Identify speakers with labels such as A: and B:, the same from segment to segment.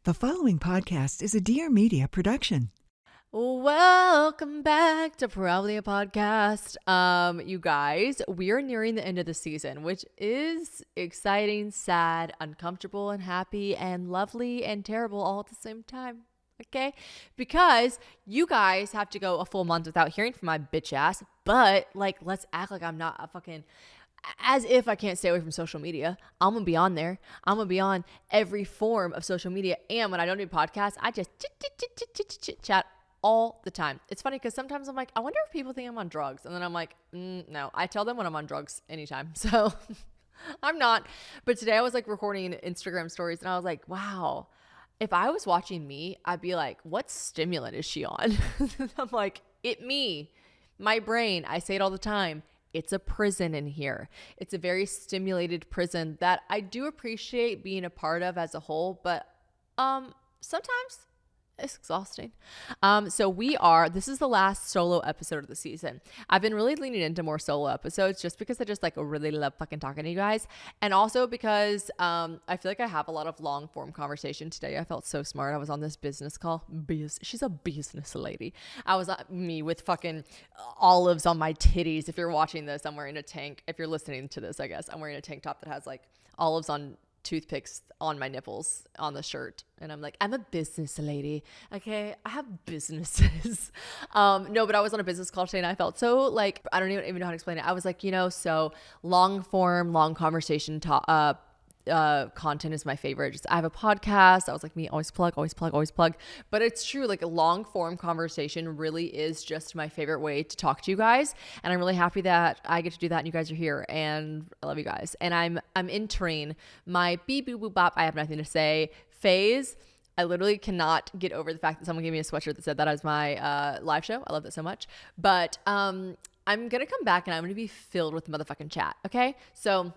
A: The following podcast is a Dear Media production.
B: Welcome back to Probably a Podcast. You guys, we are nearing the end of the season, which is exciting, sad, uncomfortable, and happy, and lovely and terrible all at the same time. Okay? Because you guys have to go a full month without hearing from my bitch ass, but let's act like I'm not a fucking, as if I can't stay away from social media. I'm going to be on there. I'm going to be on every form of social media. And when I don't do podcasts, I just chat all the time. It's funny because sometimes I'm like, I wonder if people think I'm on drugs. And then I'm like, no, I tell them when I'm on drugs anytime. So I'm not. But today I was recording Instagram stories and I was like, wow, if I was watching me, I'd be like, what stimulant is she on? I'm like, my brain, I say it all the time. It's a prison in here. It's a very stimulated prison that I do appreciate being a part of as a whole, but sometimes it's exhausting. This is the last solo episode of the season. I've been really leaning into more solo episodes just because I just really love fucking talking to you guys. And also because I feel like I have a lot of long form conversation today. I felt so smart. I was on this business call. She's a business lady. I was me with fucking olives on my titties. If you're watching this, I'm wearing a tank. If you're listening to this, I guess I'm wearing a tank top that has olives on toothpicks on my nipples on the shirt, and I'm like, I'm a business lady, okay? I have businesses. No, but I was on a business call today and I felt so I don't even know how to explain it. I was so long form, long conversation content is my favorite. I have a podcast. I was like, me, always plug. But it's true, a long form conversation really is just my favorite way to talk to you guys. And I'm really happy that I get to do that and you guys are here, and I love you guys. And I'm entering my beep boop boop bop, I have nothing to say phase. I literally cannot get over the fact that someone gave me a sweatshirt that said that as my live show. I love that so much. But I'm going to come back and I'm going to be filled with motherfucking chat. Okay. So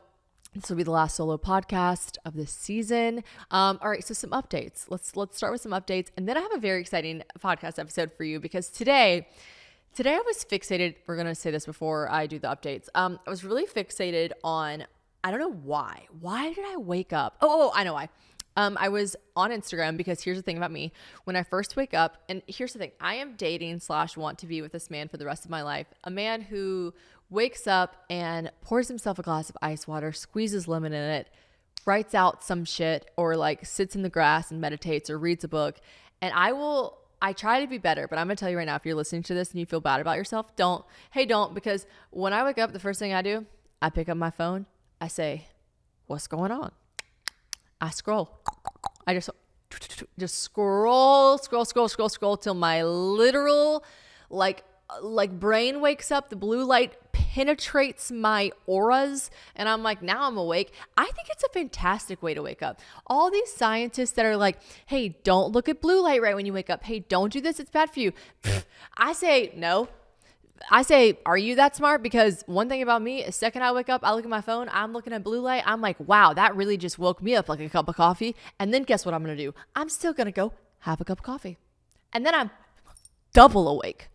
B: this will be the last solo podcast of this season. All right, so some updates. Let's start with some updates, and then I have a very exciting podcast episode for you because today I was fixated. We're gonna say this before I do the updates. I was really fixated on, I don't know why. Why did I wake up? Oh, I know why. I was on Instagram because here's the thing about me. When I first wake up, and here's the thing, I am dating / want to be with this man for the rest of my life. A man who wakes up and pours himself a glass of ice water, squeezes lemon in it, writes out some shit, or sits in the grass and meditates or reads a book. And I try to be better, but I'm going to tell you right now, if you're listening to this and you feel bad about yourself, don't, because when I wake up, the first thing I do, I pick up my phone. I say, what's going on? I scroll. I just scroll till my literal brain wakes up. The blue light penetrates my auras and I'm like, now I'm awake. I think it's a fantastic way to wake up. All these scientists that are like, hey, don't look at blue light right when you wake up. Hey, don't do this. It's bad for you. I say, no. I say, are you that smart? Because one thing about me, the second I wake up, I look at my phone, I'm looking at blue light. I'm like, wow, that really just woke me up like a cup of coffee. And then guess what I'm going to do? I'm still going to go have a cup of coffee. And then I'm double awake.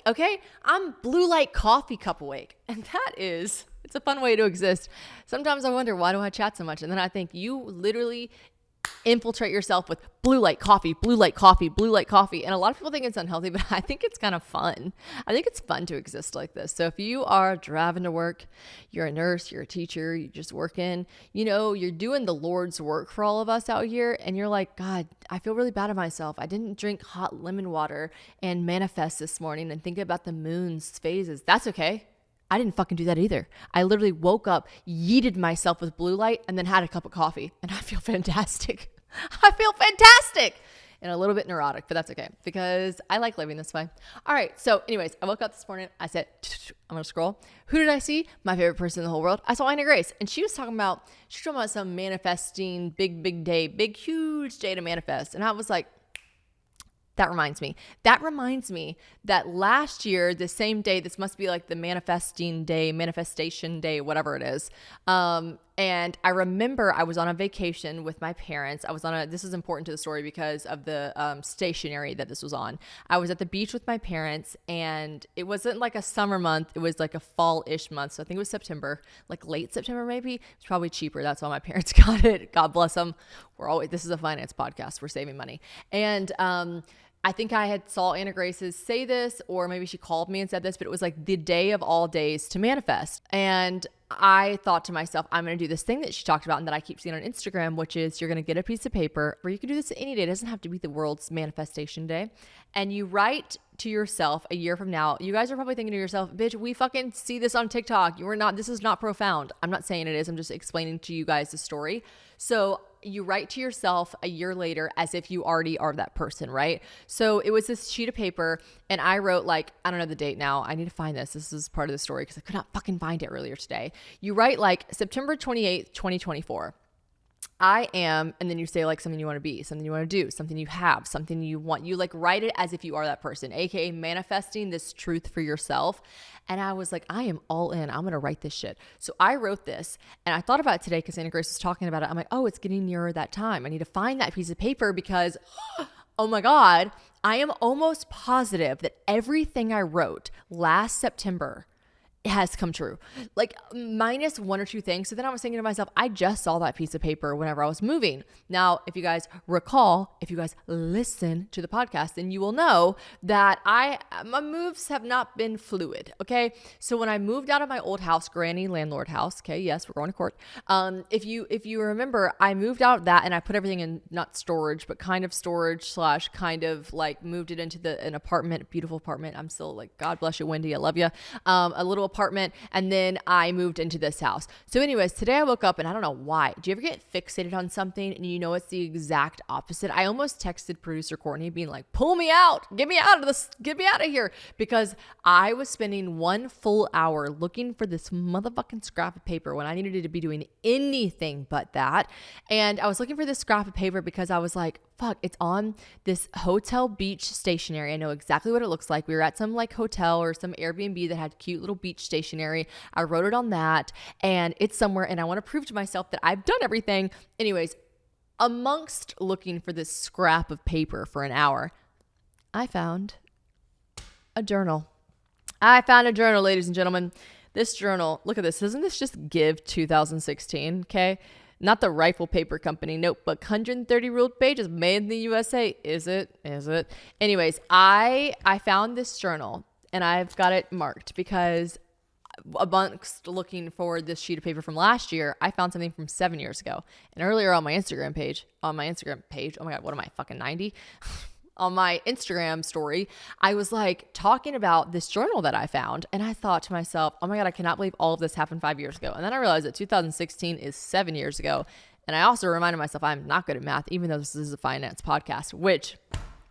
B: Okay? I'm blue light coffee cup awake. And it's a fun way to exist. Sometimes I wonder, why do I chat so much? And then I think you literally infiltrate yourself with blue light coffee. And a lot of people think it's unhealthy, but I think it's kind of fun. I think it's fun to exist like this. So if you are driving to work, you're a nurse, you're a teacher, you're just working, you're doing the Lord's work for all of us out here. And you're like, God, I feel really bad of myself. I didn't drink hot lemon water and manifest this morning and think about the moon's phases. That's okay. I didn't fucking do that either. I literally woke up, yeeted myself with blue light, and then had a cup of coffee. And I feel fantastic. And a little bit neurotic, but that's okay because I like living this way. All right. So anyways, I woke up this morning. I said, I'm going to scroll. Who did I see? My favorite person in the whole world. I saw Anna Grace. And she was talking about some manifesting big day, big, huge day to manifest. And I was like, that reminds me that last year, the same day, this must be the manifestation day, whatever it is. And I remember I was on a vacation with my parents. This is important to the story because of the stationery that this was on. I was at the beach with my parents, and it wasn't like a summer month. It was like a fall-ish month. So I think it was September, like late September maybe. It's probably cheaper. That's why my parents got it. God bless them. This is a finance podcast. We're saving money. And I think I had saw Anna Grace's say this, or maybe she called me and said this, but it was like the day of all days to manifest. And I thought to myself, I'm going to do this thing that she talked about and that I keep seeing on Instagram, which is you're going to get a piece of paper, or you can do this any day. It doesn't have to be the world's manifestation day. And you write to yourself a year from now. You guys are probably thinking to yourself, bitch, we fucking see this on TikTok. This is not profound. I'm not saying it is. I'm just explaining to you guys the story. So you write to yourself a year later as if you already are that person, right? So it was this sheet of paper, and I wrote I don't know the date now. I need to find this. This is part of the story because I could not fucking find it earlier today. You write September 28th, 2024. I am, and then you say something you want to be, something you want to do, something you have, something you want. You write it as if you are that person, aka manifesting this truth for yourself. And I was like, I am all in. I'm going to write this shit. So I wrote this, and I thought about it today because Anna Grace was talking about it. I'm like, oh, it's getting nearer that time. I need to find that piece of paper because, oh my God, I am almost positive that everything I wrote last September has come true, minus one or two things. So then I was thinking to myself, I just saw that piece of paper whenever I was moving. Now, if you guys recall, if you guys listen to the podcast, then you will know that my moves have not been fluid. Okay. So when I moved out of my old house, granny landlord house, okay, yes, we're going to court. If you remember, I moved out of that and I put everything in, not storage, but kind of storage / kind of moved it into an apartment, a beautiful apartment. I'm still God bless you, Wendy. I love you. A little apartment, and then I moved into this house. So anyways, today I woke up and I don't know why. Do you ever get fixated on something and you know it's the exact opposite? I almost texted producer Courtney being like, pull me out, get me out of this, get me out of here, because I was spending 1 full hour looking for this motherfucking scrap of paper when I needed to be doing anything but that. And I was looking for this scrap of paper because I was like, fuck, it's on this hotel beach stationery. I know exactly what it looks like. We were at some hotel or some Airbnb that had cute little beach stationery. I wrote it on that, and it's somewhere, and I want to prove to myself that I've done everything. Anyways, amongst looking for this scrap of paper for an hour, I found a journal. Ladies and gentlemen. This journal, look at this. Isn't this just Give 2016? Okay. Not the Rifle Paper Company notebook, 130 ruled pages, made in the USA. Is it? Anyways, I found this journal, and I've got it marked because amongst looking for this sheet of paper from last year, I found something from 7 years ago. And earlier on my Instagram page, oh my God, what am I, fucking 90? On my Instagram story, I was talking about this journal that I found, and I thought to myself, oh my God, I cannot believe all of this happened 5 years ago. And then I realized that 2016 is 7 years ago. And I also reminded myself I'm not good at math, even though this is a finance podcast, which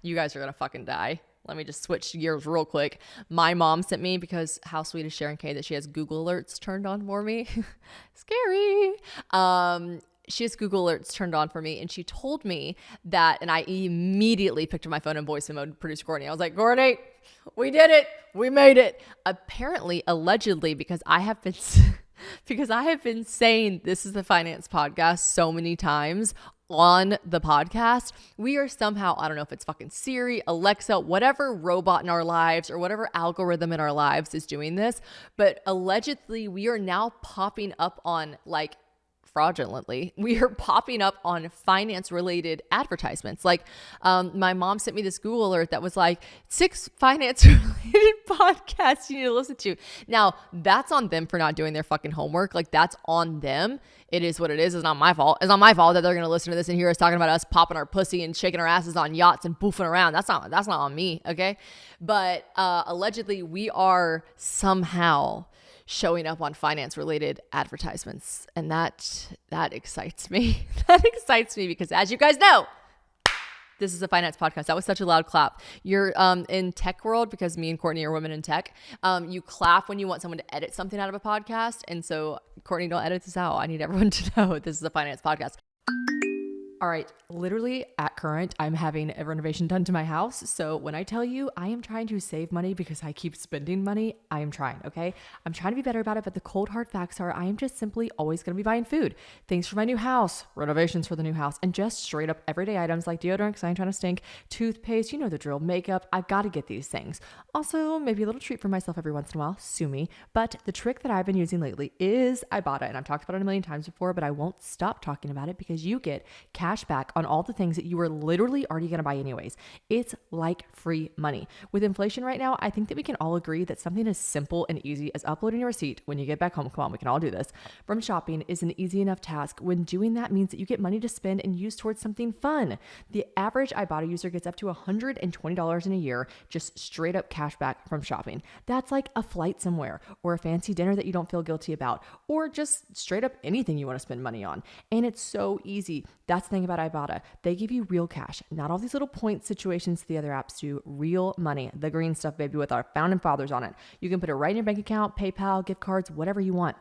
B: you guys are going to fucking die. Let me just switch gears real quick. My mom sent me, because how sweet is Sharon K, that she has Google alerts turned on for me. Scary. She has Google alerts turned on for me, and she told me that, and I immediately picked up my phone and voice mode producer Courtney. I was like, Courtney, we did it. We made it. Apparently, allegedly, because I have been saying this is the finance podcast so many times on the podcast, we are somehow, I don't know if it's fucking Siri, Alexa, whatever robot in our lives or whatever algorithm in our lives is doing this, but allegedly we are now popping up on fraudulently, we are popping up on finance related advertisements. My mom sent me this Google alert that was 6 finance related podcasts you need to listen to. Now, that's on them for not doing their fucking homework. That's on them. It is what it is. It's not my fault. It's not my fault that they're going to listen to this and hear us talking about us popping our pussy and shaking our asses on yachts and boofing around. That's not on me. Okay. But, allegedly we are somehow showing up on finance related advertisements. And that excites me. That excites me because, as you guys know, this is a finance podcast. That was such a loud clap. You're in tech world, because me and Courtney are women in tech. You clap when you want someone to edit something out of a podcast. And so, Courtney, don't edit this out. I need everyone to know this is a finance podcast. All right, literally at current, I'm having a renovation done to my house. So when I tell you I am trying to save money because I keep spending money, I am trying, okay? I'm trying to be better about it, but the cold hard facts are I am just simply always going to be buying food. Things for my new house, renovations for the new house, and just straight up everyday items like deodorant because I ain't trying to stink, toothpaste, you know the drill, makeup. I've got to get these things. Also, maybe a little treat for myself every once in a while, sue me. But the trick that I've been using lately is Ibotta, and I've talked about it a million times before, but I won't stop talking about it because you get cash back on all the things that you were literally already going to buy anyways. It's like free money. With inflation right now, I think that we can all agree that something as simple and easy as uploading a receipt when you get back home, come on, we can all do this, from shopping is an easy enough task when doing that means that you get money to spend and use towards something fun. The average Ibotta user gets up to $120 in a year just straight up cash back from shopping. That's like a flight somewhere or a fancy dinner that you don't feel guilty about or just straight up anything you want to spend money on. And it's so easy. That's the thing about Ibotta. They give you real cash, not all these little point situations the other apps do. Real money, the green stuff, baby, with our founding fathers on it. You can put it right in your bank account, PayPal, gift cards, whatever you want.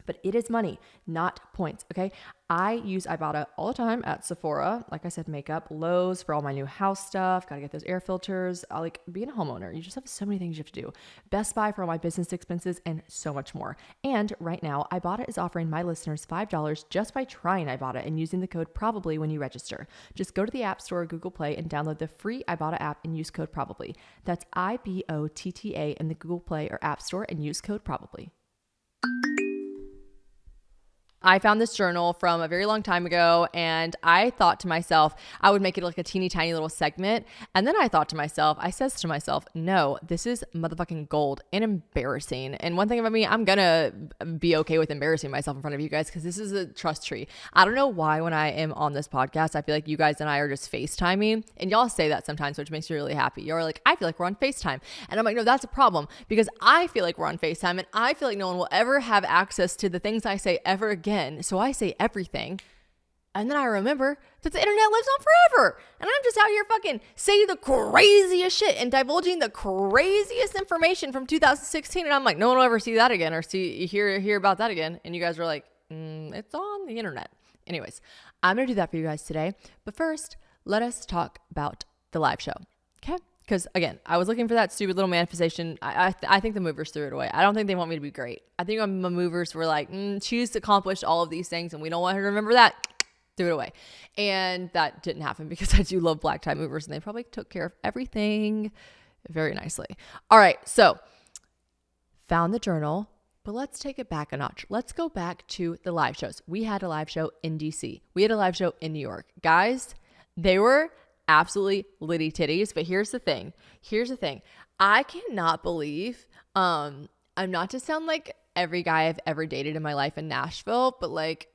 B: But it is money, not points, okay? I use Ibotta all the time at Sephora. Like I said, makeup, Lowe's for all my new house stuff. Got to get those air filters. I like being a homeowner. You just have so many things you have to do. Best Buy for all my business expenses and so much more. And right now, Ibotta is offering my listeners $5 just by trying Ibotta and using the code PROBABLY when you register. Just go to the App Store or Google Play and download the free Ibotta app and use code PROBABLY. That's IBOTTA in the Google Play or App Store and use code PROBABLY. I found this journal from a very long time ago and I thought to myself, I would make it like a teeny tiny little segment. And then I says to myself, no, this is motherfucking gold and embarrassing. And one thing about me, I'm gonna be okay with embarrassing myself in front of you guys because this is a trust tree. I don't know why when I am on this podcast, I feel like you guys and I are just FaceTiming, and y'all say that sometimes, which makes me really happy. You're like, I feel like we're on FaceTime. And I'm like, no, that's a problem because I feel like we're on FaceTime and I feel like no one will ever have access to the things I say ever again. So I say everything. And then I remember that the internet lives on forever. And I'm just out here fucking saying the craziest shit and divulging the craziest information from 2016. And I'm like, no one will ever see that again or hear about that again. And you guys were like, it's on the internet. Anyways, I'm going to do that for you guys today. But first, let us talk about the live show. Okay? Because again, I was looking for that stupid little manifestation. I think the movers threw it away. I don't think they want me to be great. I think my movers were like, she's accomplished all of these things and we don't want her to remember that. Threw it away. And that didn't happen because I do love black tie movers and they probably took care of everything very nicely. All right. So found the journal, but let's take it back a notch. Let's go back to the live shows. We had a live show in DC. We had a live show in New York. Guys, they were absolutely litty titties. But here's the thing. I cannot believe, I'm not to sound like every guy I've ever dated in my life in Nashville, but like,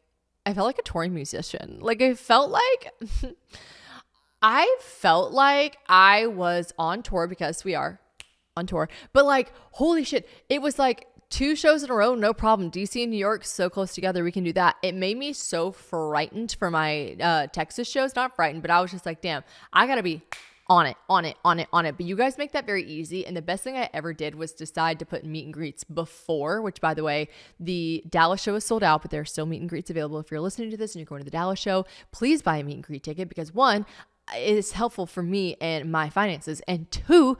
B: I felt like a touring musician. Like I felt like I was on tour because we are on tour, but like, holy shit. It was like 2 shows in a row, no problem. DC and New York, so close together, we can do that. It made me so frightened for my Texas shows. Not frightened, but I was just like, damn, I gotta be on it. But you guys make that very easy. And the best thing I ever did was decide to put meet and greets before, which by the way, the Dallas show is sold out, but there are still meet and greets available. If you're listening to this and you're going to the Dallas show, please buy a meet and greet ticket because 1, it is helpful for me and my finances. And 2,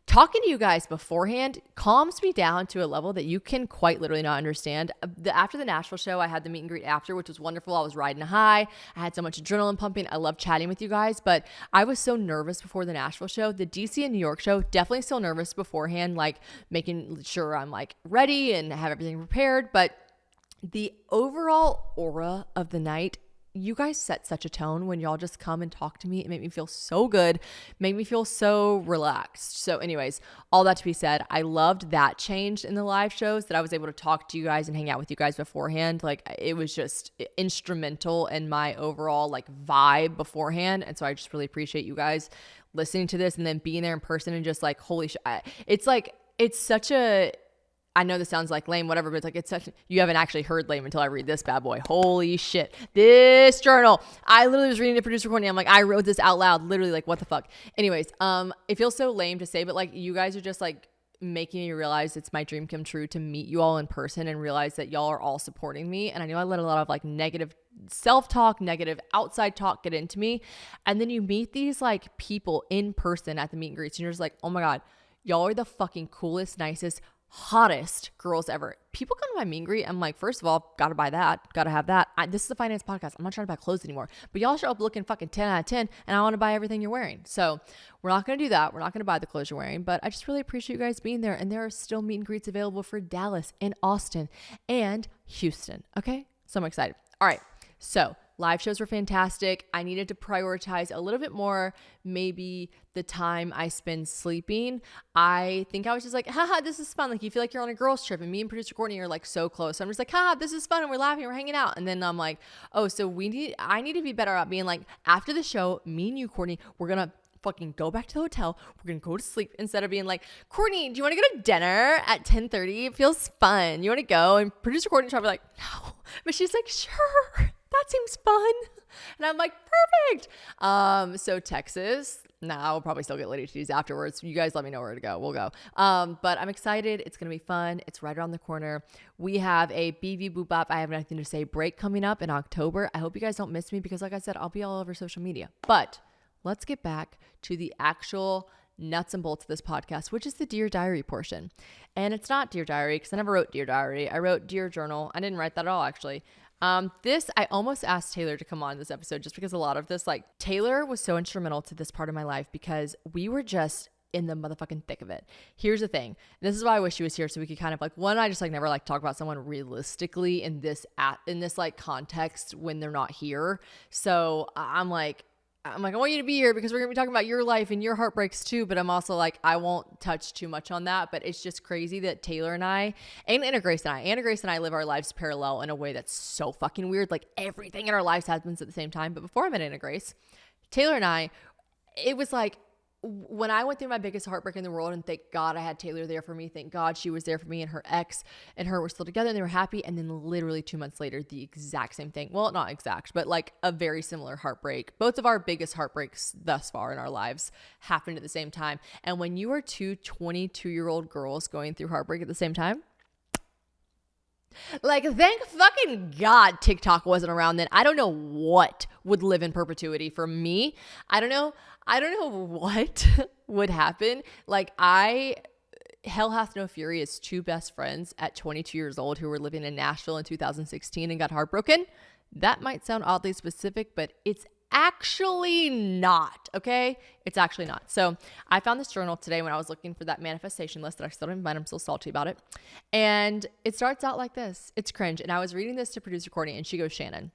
B: talking to you guys beforehand calms me down to a level that you can quite literally not understand. After the Nashville show, I had the meet and greet after, which was wonderful. I was riding a high. I had so much adrenaline pumping. I love chatting with you guys, but I was so nervous before the Nashville show. The DC and New York show, definitely still nervous beforehand, like making sure I'm like ready and have everything prepared. But the overall aura of the night, you guys set such a tone when y'all just come and talk to me. It made me feel so good, made me feel so relaxed. So anyways, all that to be said, I loved that change in the live shows that I was able to talk to you guys and hang out with you guys beforehand. Like it was just instrumental in my overall like vibe beforehand. And so I just really appreciate you guys listening to this and then being there in person and just like, holy shit. It's such a, I know this sounds like lame, whatever, but it's like, it's such, you haven't actually heard lame until I read this bad boy. Holy shit. This journal, I literally was reading to producer Courtney. I'm like, I wrote this out loud, literally like, what the fuck? Anyways, it feels so lame to say, but like, you guys are just like, making me realize it's my dream come true to meet you all in person and realize that y'all are all supporting me. And I know I let a lot of like negative self-talk, negative outside talk get into me. And then you meet these like people in person at the meet and greets and you're just like, oh my God, y'all are the fucking coolest, nicest, hottest girls ever. People come to my meet and greet. I'm like, first of all, gotta buy that, gotta have that. This is a finance podcast. I'm not trying to buy clothes anymore, but y'all show up looking fucking 10 out of 10 and I want to buy everything you're wearing. So we're not going to do that. We're not going to buy the clothes you're wearing, but I just really appreciate you guys being there. And there are still meet and greets available for Dallas and Austin and Houston. Okay. So I'm excited. All right. So live shows were fantastic. I needed to prioritize a little bit more, maybe the time I spend sleeping. I think I was just like, haha, this is fun. Like you feel like you're on a girls trip and me and producer Courtney are like so close. So I'm just like, haha, this is fun. And we're laughing, we're hanging out. And then I'm like, oh, so I need to be better at being like, after the show, me and you, Courtney, we're going to fucking go back to the hotel. We're going to go to sleep instead of being like, Courtney, do you want to go to dinner at 10:30? It feels fun. You want to go? And producer Courtney tried to be like, no, but she's like, sure. That seems fun. And I'm like, perfect. So Texas, I'll probably still get lady teas afterwards. You guys let me know where to go. We'll go. But I'm excited. It's going to be fun. It's right around the corner. We have a BV Boop Bop, I have nothing to say, break coming up in October. I hope you guys don't miss me because like I said, I'll be all over social media. But let's get back to the actual nuts and bolts of this podcast, which is the Dear Diary portion. And it's not Dear Diary because I never wrote Dear Diary. I wrote Dear Journal. I didn't write that at all, actually. I almost asked Taylor to come on this episode just because a lot of this, like Taylor was so instrumental to this part of my life because we were just in the motherfucking thick of it. Here's the thing. This is why I wish she was here so we could kind of like, one, I just like never like talk about someone realistically in this like context when they're not here. So I'm like, I want you to be here because we're going to be talking about your life and your heartbreaks too. But I'm also like, I won't touch too much on that. But it's just crazy that Taylor and I, and Anna Grace and I live our lives parallel in a way that's so fucking weird. Like everything in our lives happens at the same time. But before I met Anna Grace, Taylor and I, it was like, when I went through my biggest heartbreak in the world, and thank God I had Taylor there for me. Thank God she was there for me, and her ex and her were still together and they were happy. And then literally 2 months later, the exact same thing. Well, not exact, but like a very similar heartbreak. Both of our biggest heartbreaks thus far in our lives happened at the same time. And when you are two 22-year-old girls going through heartbreak at the same time, like, thank fucking God TikTok wasn't around then. I don't know what would live in perpetuity for me. I don't know what would happen. Like Hell Hath No Fury is two best friends at 22 years old who were living in Nashville in 2016 and got heartbroken. That might sound oddly specific, but it's actually not, okay? It's actually not. So I found this journal today when I was looking for that manifestation list that I still didn't find. I'm still salty about it. And it starts out like this. It's cringe. And I was reading this to producer Courtney and she goes, Shannon.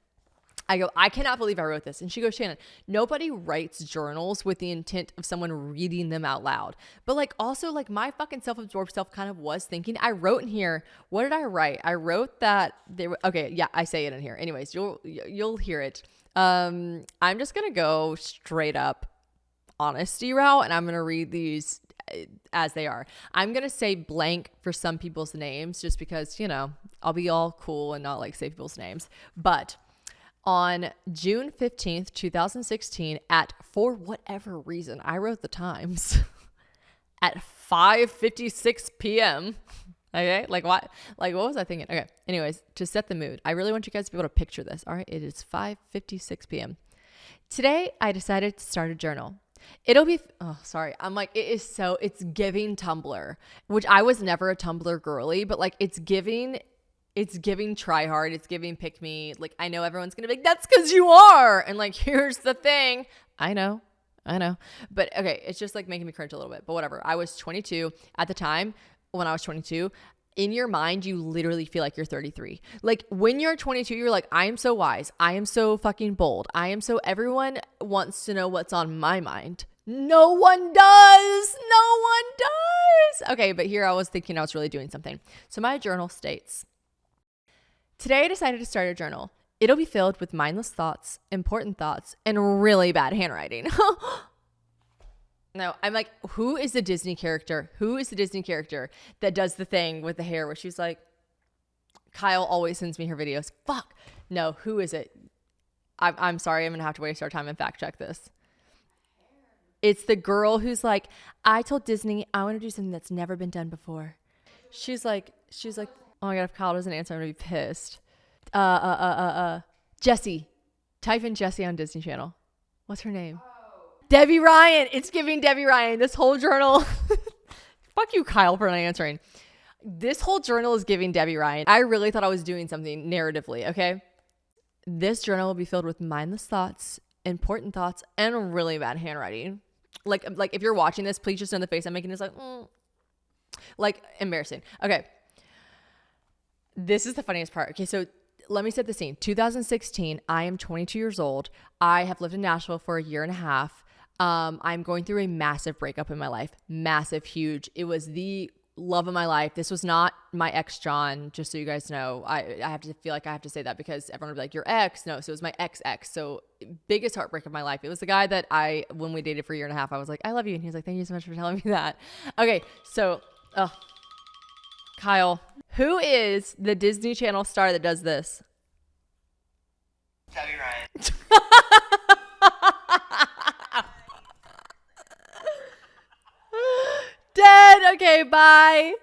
B: I go, I cannot believe I wrote this. And she goes, Shannon, nobody writes journals with the intent of someone reading them out loud. But like also like my fucking self-absorbed self kind of was thinking, I wrote in here, what did I write? I wrote that they were, okay, yeah, I say it in here. Anyways, you'll hear it. I'm just going to go straight up honesty route and I'm going to read these as they are. I'm going to say blank for some people's names just because, you know, I'll be all cool and not like say people's names. But on June 15th, 2016 for whatever reason, I wrote the times at 5:56 p.m. Okay. Like what was I thinking? Okay. Anyways, to set the mood, I really want you guys to be able to picture this. All right. It is 5:56 p.m. Today, I decided to start a journal. It'll be, I'm like, it's giving Tumblr, which I was never a Tumblr girly, but like it's giving try hard. It's giving pick me. Like, I know everyone's going to be like, that's because you are. And like, here's the thing. I know. But okay. It's just like making me cringe a little bit, but whatever. I was 22 at the time. When I was 22, in your mind, you literally feel like you're 33. Like when you're 22, you're like, I am so wise. I am so fucking bold. Everyone wants to know what's on my mind. No one does. Okay. But here I was thinking I was really doing something. So my journal states, today I decided to start a journal. It'll be filled with mindless thoughts, important thoughts, and really bad handwriting. No, I'm like, who is the Disney character? That does the thing with the hair where she's like, Kyle always sends me her videos. Fuck. No, who is it? I'm sorry. I'm going to have to waste our time and fact check this. It's the girl who's like, I told Disney I want to do something that's never been done before. She's like, oh my God, if Kyle doesn't answer, I'm gonna be pissed. Jessie. Type in Jessie on Disney Channel. What's her name? Debbie Ryan. It's giving Debbie Ryan. This whole journal. Fuck you, Kyle, for not answering. This whole journal is giving Debbie Ryan. I really thought I was doing something narratively, okay? This journal will be filled with mindless thoughts, important thoughts, and really bad handwriting. Like if you're watching this, please just know the face I'm making is like embarrassing. Okay. This is the funniest part. Okay, so let me set the scene. 2016, I am 22 years old. I have lived in Nashville for a year and a half. I'm going through a massive breakup in my life. Massive, huge. It was the love of my life. This was not my ex, John, just so you guys know. I have to feel like I have to say that because everyone would be like, your ex? No, so it was my ex. So biggest heartbreak of my life. It was the guy that when we dated for a year and a half, I was like, I love you. And he was like, thank you so much for telling me that. Okay, so, Kyle, who is the Disney Channel star that does this?
C: Debbie Ryan.
B: Dead. Okay, bye.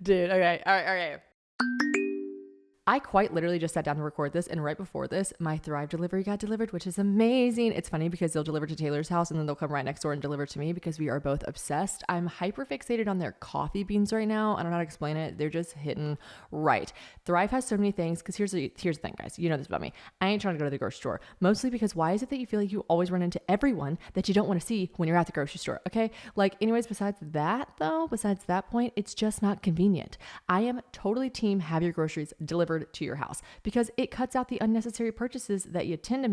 B: Dude, okay. All right. I quite literally just sat down to record this, and right before this, my Thrive delivery got delivered, which is amazing. It's funny because they'll deliver to Taylor's house and then they'll come right next door and deliver to me because we are both obsessed. I'm hyper fixated on their coffee beans right now. I don't know how to explain it. They're just hitting right. Thrive has so many things because here's the thing, guys. You know this about me. I ain't trying to go to the grocery store, mostly because why is it that you feel like you always run into everyone that you don't want to see when you're at the grocery store? Okay. Like anyways, besides that point, it's just not convenient. I am totally team have your groceries delivered to your house because it cuts out the unnecessary purchases that I tend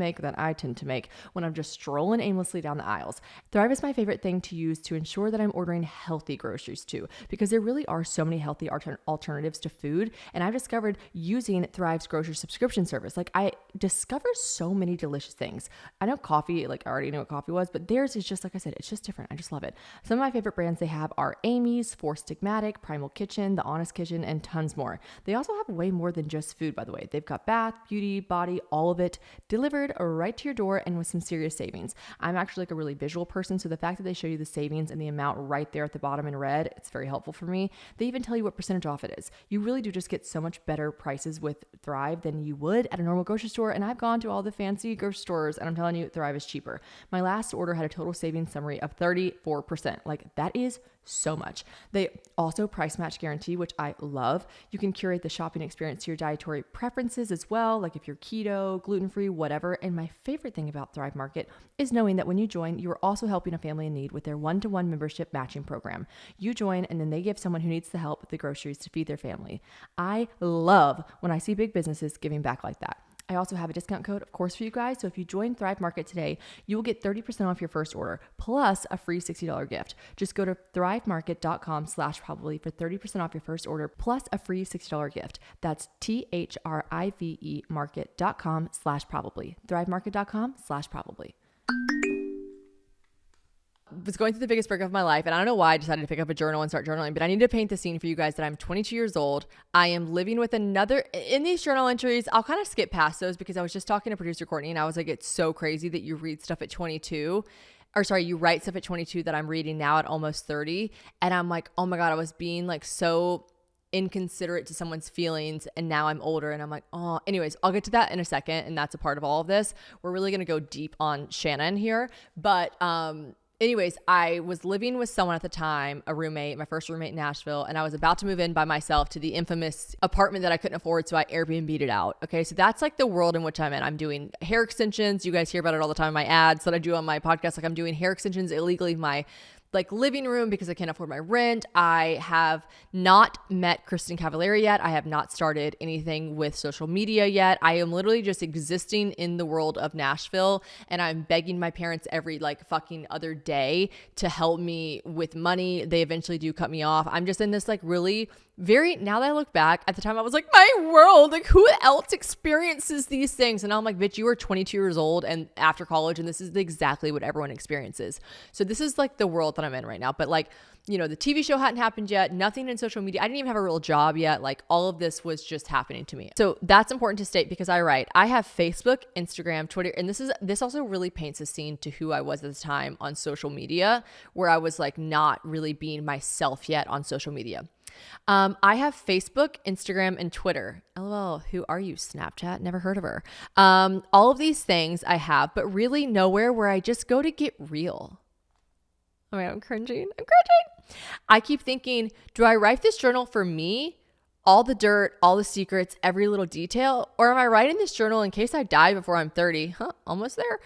B: to make when I'm just strolling aimlessly down the aisles. Thrive is my favorite thing to use to ensure that I'm ordering healthy groceries too, because there really are so many healthy alternatives to food. And I've discovered using Thrive's grocery subscription service, like I discover so many delicious things. I know coffee, like I already knew what coffee was, but theirs is just, like I said, it's just different. I just love it. Some of my favorite brands they have are Amy's, Four Stigmatic, Primal Kitchen, The Honest Kitchen, and tons more. They also have way more than just food, by the way. They've got bath, beauty, body, all of it delivered right to your door and with some serious savings. I'm actually like a really visual person, so the fact that they show you the savings and the amount right there at the bottom in red, it's very helpful for me. They even tell you what percentage off it is. You really do just get so much better prices with Thrive than you would at a normal grocery store, and I've gone to all the fancy grocery stores and I'm telling you, Thrive is cheaper. My last order had a total savings summary of 34%. Like that is so much. They also price match guarantee, which I love. You can curate the shopping experience to your dietary preferences as well, like if you're keto, gluten-free, whatever. And my favorite thing about Thrive Market is knowing that when you join, you are also helping a family in need with their one-to-one membership matching program. You join and then they give someone who needs the help with the groceries to feed their family. I love when I see big businesses giving back like that. I also have a discount code, of course, for you guys. So if you join Thrive Market today, you will get 30% off your first order plus a free $60 gift. Just go to thrivemarket.com/probably for 30% off your first order plus a free $60 gift. That's THRIVE market.com/probably. thrivemarket.com/probably. Was going through the biggest breakup of my life, and I don't know why I decided to pick up a journal and start journaling, but I need to paint the scene for you guys that I'm 22 years old. I am living with another, in these journal entries, I'll kind of skip past those because I was just talking to producer Courtney and I was like, it's so crazy that you read stuff at 22, or sorry, you write stuff at 22 that I'm reading now at almost 30. And I'm like, oh my God, I was being like so inconsiderate to someone's feelings and now I'm older and I'm like, oh, anyways, I'll get to that in a second. And that's a part of all of this. We're really going to go deep on Shannon here, but, anyways, I was living with someone at the time, a roommate, my first roommate in Nashville, and I was about to move in by myself to the infamous apartment that I couldn't afford, so I Airbnb'd it out. Okay, so that's like the world in which I'm in. I'm doing hair extensions. You guys hear about it all the time in my ads that I do on my podcast. Like I'm doing hair extensions illegally in my like living room because I can't afford my rent. I have not met Kristen Cavallari yet. I have not started anything with social media yet. I am literally just existing in the world of Nashville, and I'm begging my parents every like fucking other day to help me with money. They eventually do cut me off. I'm just in this like really very, now that I look back at the time, I was like, my world, like who else experiences these things? And now I'm like, bitch, you are 22 years old and after college, and this is exactly what everyone experiences. So this is like the world that I'm in right now. But like the TV show hadn't happened yet, nothing in social media. I didn't even have a real job yet. Like all of this was just happening to me. So that's important to state because I write. I have Facebook, Instagram, Twitter, and this also really paints a scene to who I was at the time on social media, where I was like not really being myself yet on social media. I have Facebook, Instagram, and Twitter. LOL, who are you? Snapchat? Never heard of her. All of these things I have, but really nowhere where I just go to get real. Oh my God, I'm cringing. I keep thinking, do I write this journal for me? All the dirt, all the secrets, every little detail? Or am I writing this journal in case I die before I'm 30? Almost there.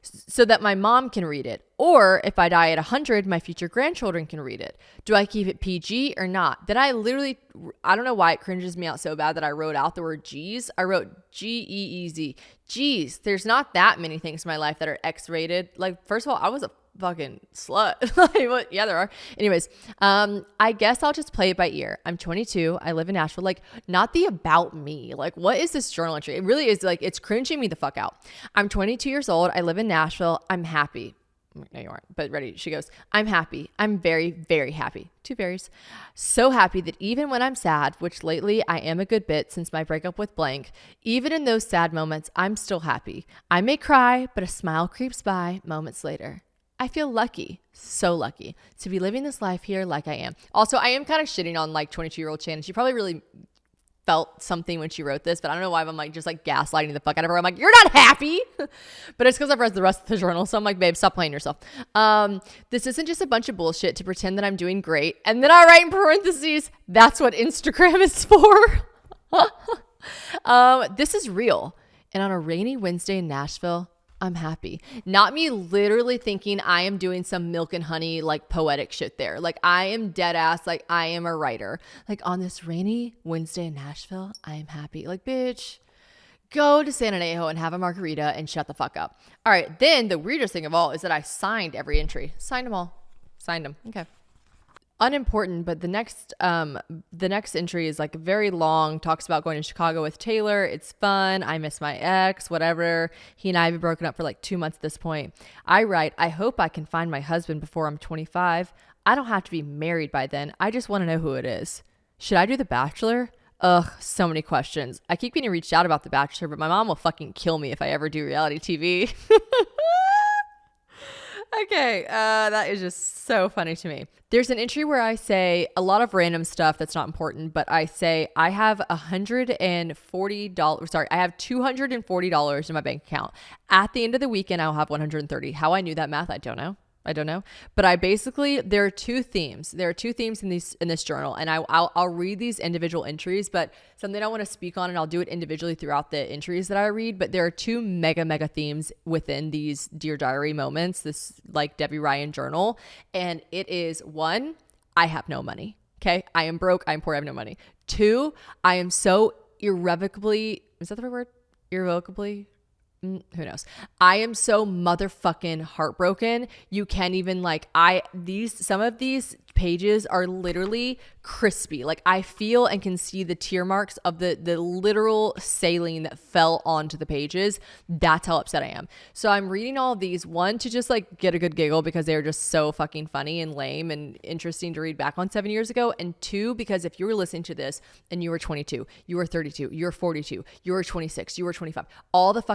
B: So that my mom can read it. Or if I die at 100, my future grandchildren can read it. Do I keep it PG or not? Then I don't know why it cringes me out so bad that I wrote out the word G's. I wrote Geez. Geez, there's not that many things in my life that are X-rated. Like, first of all, I was a fucking slut. Yeah, there are. Anyways, I guess I'll just play it by ear. I'm 22. I live in Nashville. Like, not the about me. Like, what is this journal entry? It really is like, it's cringing me the fuck out. I'm 22 years old. I live in Nashville. I'm happy. No, you aren't, but ready. She goes, I'm happy. I'm very, very happy. 2 berries. So happy that even when I'm sad, which lately I am a good bit since my breakup with blank, even in those sad moments, I'm still happy. I may cry, but a smile creeps by moments later. I feel lucky, so lucky to be living this life here like I am. Also, I am kind of shitting on like 22-year-old Shannon. She probably really felt something when she wrote this, but I don't know why I'm like just like gaslighting the fuck out of her. I'm like, you're not happy. But it's because I've read the rest of the journal. So I'm like, babe, stop playing yourself. This isn't just a bunch of bullshit to pretend that I'm doing great. And then I write in parentheses, that's what Instagram is for. This is real. And on a rainy Wednesday in Nashville, I'm happy. Not me literally thinking I am doing some milk and honey, like poetic shit there. Like I am dead ass. Like I am a writer. Like on this rainy Wednesday in Nashville, I am happy. Like, bitch, go to San Diego and have a margarita and shut the fuck up. All right. Then the weirdest thing of all is that I signed every entry. Signed them all. Signed them. Okay. Unimportant, but the next entry is like very long, talks about going to Chicago with Taylor. It's fun. I miss my ex, whatever. He and I have broken up for like 2 months at this point. I write, I hope I can find my husband before I'm 25. I don't have to be married by then. I just want to know who it is. Should I do The Bachelor? Ugh, so many questions. I keep getting reached out about The Bachelor, but my mom will fucking kill me if I ever do reality TV. Okay, that is just so funny to me. There's an entry where I say a lot of random stuff that's not important, but I say I have $140. Sorry, I have $240 in my bank account. At the end of the weekend, I'll have 130. How I knew that math, I don't know. But I basically, there are 2 themes. There are 2 themes in this journal, and I'll read these individual entries, but something I want to speak on, and I'll do it individually throughout the entries that I read. But there are 2 mega themes within these Dear Diary moments, this like Debbie Ryan journal. And it is 1, I have no money. Okay. I am broke. I'm poor. I have no money. 2, I am so irrevocably, is that the right word? Irrevocably? Who knows? I am so motherfucking heartbroken. You can't even some of these pages are literally crispy. Like I feel and can see the tear marks of the literal saline that fell onto the pages. That's how upset I am. So I'm reading all of these, 1, to just like get a good giggle because they're just so fucking funny and lame and interesting to read back on 7 years ago. And 2, because if you were listening to this and you were 22, you were 32, you were 42, you were 26, you were 25,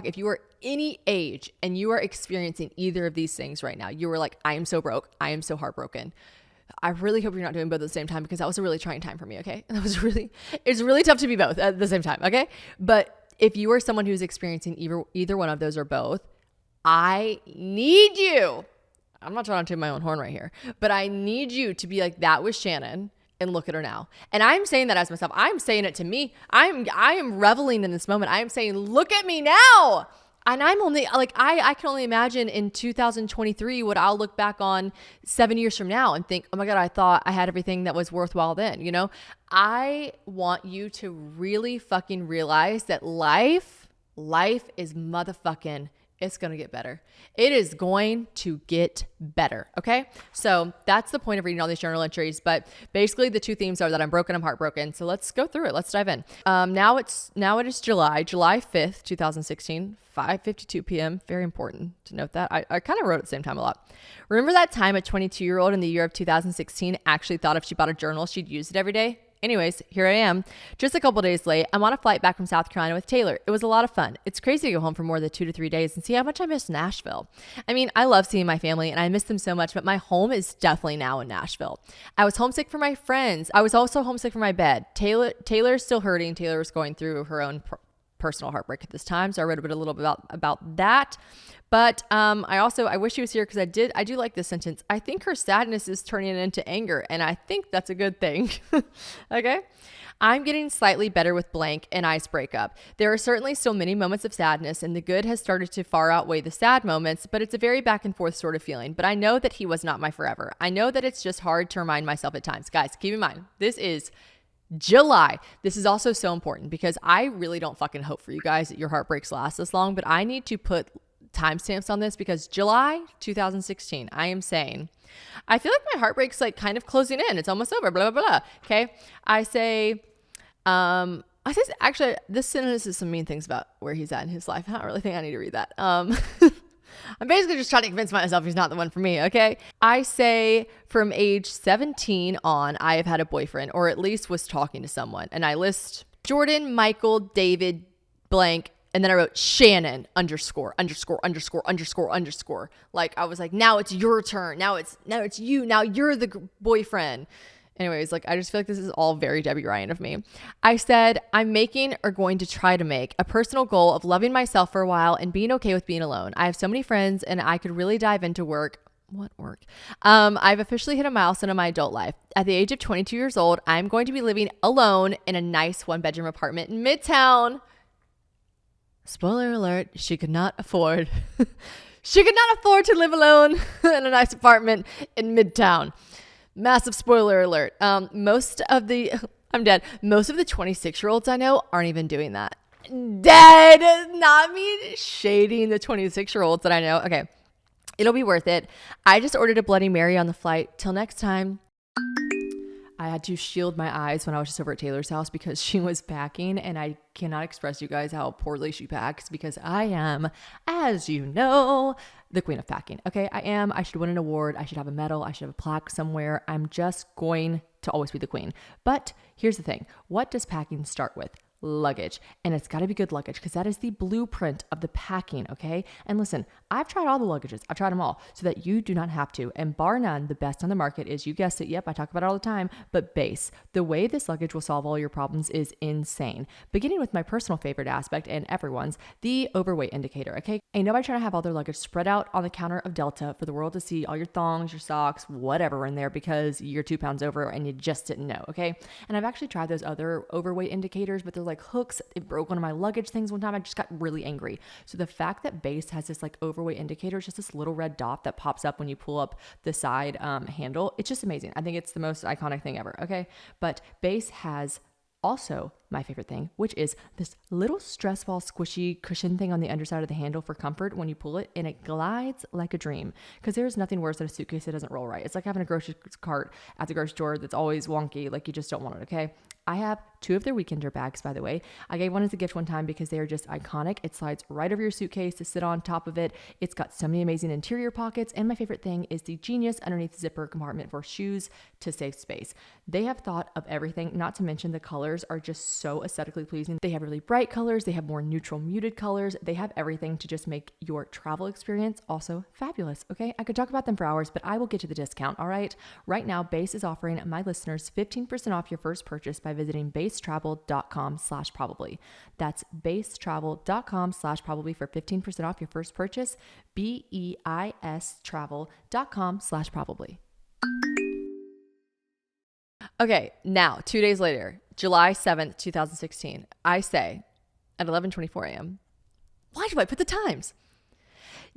B: if you were any age and you are experiencing either of these things right now, you were like, I am so broke. I am so heartbroken. I really hope you're not doing both at the same time because that was a really trying time for me. Okay. It's really tough to be both at the same time. Okay. But if you are someone who's experiencing either one of those or both, I need you. I'm not trying to toot my own horn right here, but I need you to be like, that was Shannon, and look at her now. And I'm saying that as myself. I'm saying it to me. I am reveling in this moment. I am saying, look at me now. And I'm only like, I can only imagine in 2023 what I'll look back on 7 years from now and think, oh my God, I thought I had everything that was worthwhile then. You know, I want you to really fucking realize that life is motherfucking It's going to get better. It is going to get better. Okay. So that's the point of reading all these journal entries. But basically the two themes are that I'm broken, I'm heartbroken. So let's go through it. Let's dive in. Now it is July 5th, 2016, 5:52 p.m. Very important to note that. I kind of wrote at the same time a lot. Remember that time a 22-year-old in the year of 2016 actually thought if she bought a journal, she'd use it every day? Anyways, here I am, just a couple days late. I'm on a flight back from South Carolina with Taylor. It was a lot of fun. It's crazy to go home for more than 2 to 3 days and see how much I miss Nashville. I mean, I love seeing my family and I miss them so much, but my home is definitely now in Nashville. I was homesick for my friends. I was also homesick for my bed. Taylor's still hurting. Taylor was going through her own personal heartbreak at this time, so I wrote a little bit about that. But I wish she was here because I do like this sentence. I think her sadness is turning into anger, and I think that's a good thing. Okay. I'm getting slightly better with blank and ice breakup. There are certainly still many moments of sadness, and the good has started to far outweigh the sad moments, but it's a very back and forth sort of feeling. But I know that he was not my forever. I know that it's just hard to remind myself at times. Guys, keep in mind, this is July. This is also so important because I really don't fucking hope for you guys that your heartbreaks last this long, but I need to put timestamps on this because July 2016, I am saying, I feel like my heartbreak's like kind of closing in. It's almost over, blah, blah, blah. Okay. Actually, this sentence is some mean things about where he's at in his life. I don't really think I need to read that. I'm basically just trying to convince myself he's not the one for me, okay? I say from age 17 on, I have had a boyfriend, or at least was talking to someone. And I list Jordan, Michael, David, blank, and then I wrote Shannon, underscore. Like, I was like, now it's your turn. Now it's you. Now you're the boyfriend. Anyways, like, I just feel like this is all very Debbie Ryan of me. I said, I'm making or going to try to make a personal goal of loving myself for a while and being okay with being alone. I have so many friends and I could really dive into work. What work? I've officially hit a milestone in my adult life. At the age of 22 years old, I'm going to be living alone in a nice 1-bedroom apartment in Midtown. Spoiler alert, she could not afford. She could not afford to live alone in a nice apartment in Midtown. Massive spoiler alert. Most of the 26-year-olds I know aren't even doing that. Dead. Not me shading the 26-year-olds that I know. Okay. It'll be worth it. I just ordered a Bloody Mary on the flight. Till next time. I had to shield my eyes when I was just over at Taylor's house because she was packing, and I cannot express you guys how poorly she packs because I am, as you know, the queen of packing. Okay, I am. I should win an award. I should have a medal. I should have a plaque somewhere. I'm just going to always be the queen. But here's the thing. What does packing start with? Luggage. And it's got to be good luggage because that is the blueprint of the packing, okay? And listen, I've tried all the luggages. I've tried them all so that you do not have to. And bar none, the best on the market is, you guessed it, yep, I talk about it all the time, but Base. The way this luggage will solve all your problems is insane. Beginning with my personal favorite aspect and everyone's, the overweight indicator, okay? Ain't nobody trying to have all their luggage spread out on the counter of Delta for the world to see all your thongs, your socks, whatever in there because you're 2 pounds over and you just didn't know, okay? And I've actually tried those other overweight indicators, but they're like hooks. It broke one of my luggage things one time. I just got really angry. So the fact that Base has this like overweight indicator, it's just this little red dot that pops up when you pull up the side handle. It's just amazing. I think it's the most iconic thing ever. Okay. But Base has also my favorite thing, which is this little stress ball squishy cushion thing on the underside of the handle for comfort when you pull it, and it glides like a dream because there's nothing worse than a suitcase that doesn't roll right. It's like having a grocery cart at the grocery store that's always wonky, like you just don't want it, okay? I have 2 of their weekender bags, by the way. I gave one as a gift one time because they are just iconic. It slides right over your suitcase to sit on top of it. It's got so many amazing interior pockets, and my favorite thing is the genius underneath zipper compartment for shoes to save space. They have thought of everything, not to mention the colors are just so aesthetically pleasing. They have really bright colors. They have more neutral muted colors. They have everything to just make your travel experience also fabulous, okay? I could talk about them for hours, but I will get to the discount, all right? Right now, Base is offering my listeners 15% off your first purchase by visiting basetravel.com/probably. That's basetravel.com/probably for 15% off your first purchase. BEIS travel.com/probably. Okay, now 2 days later, July 7th, 2016, I say at 11:24 a.m. Why do I put the times?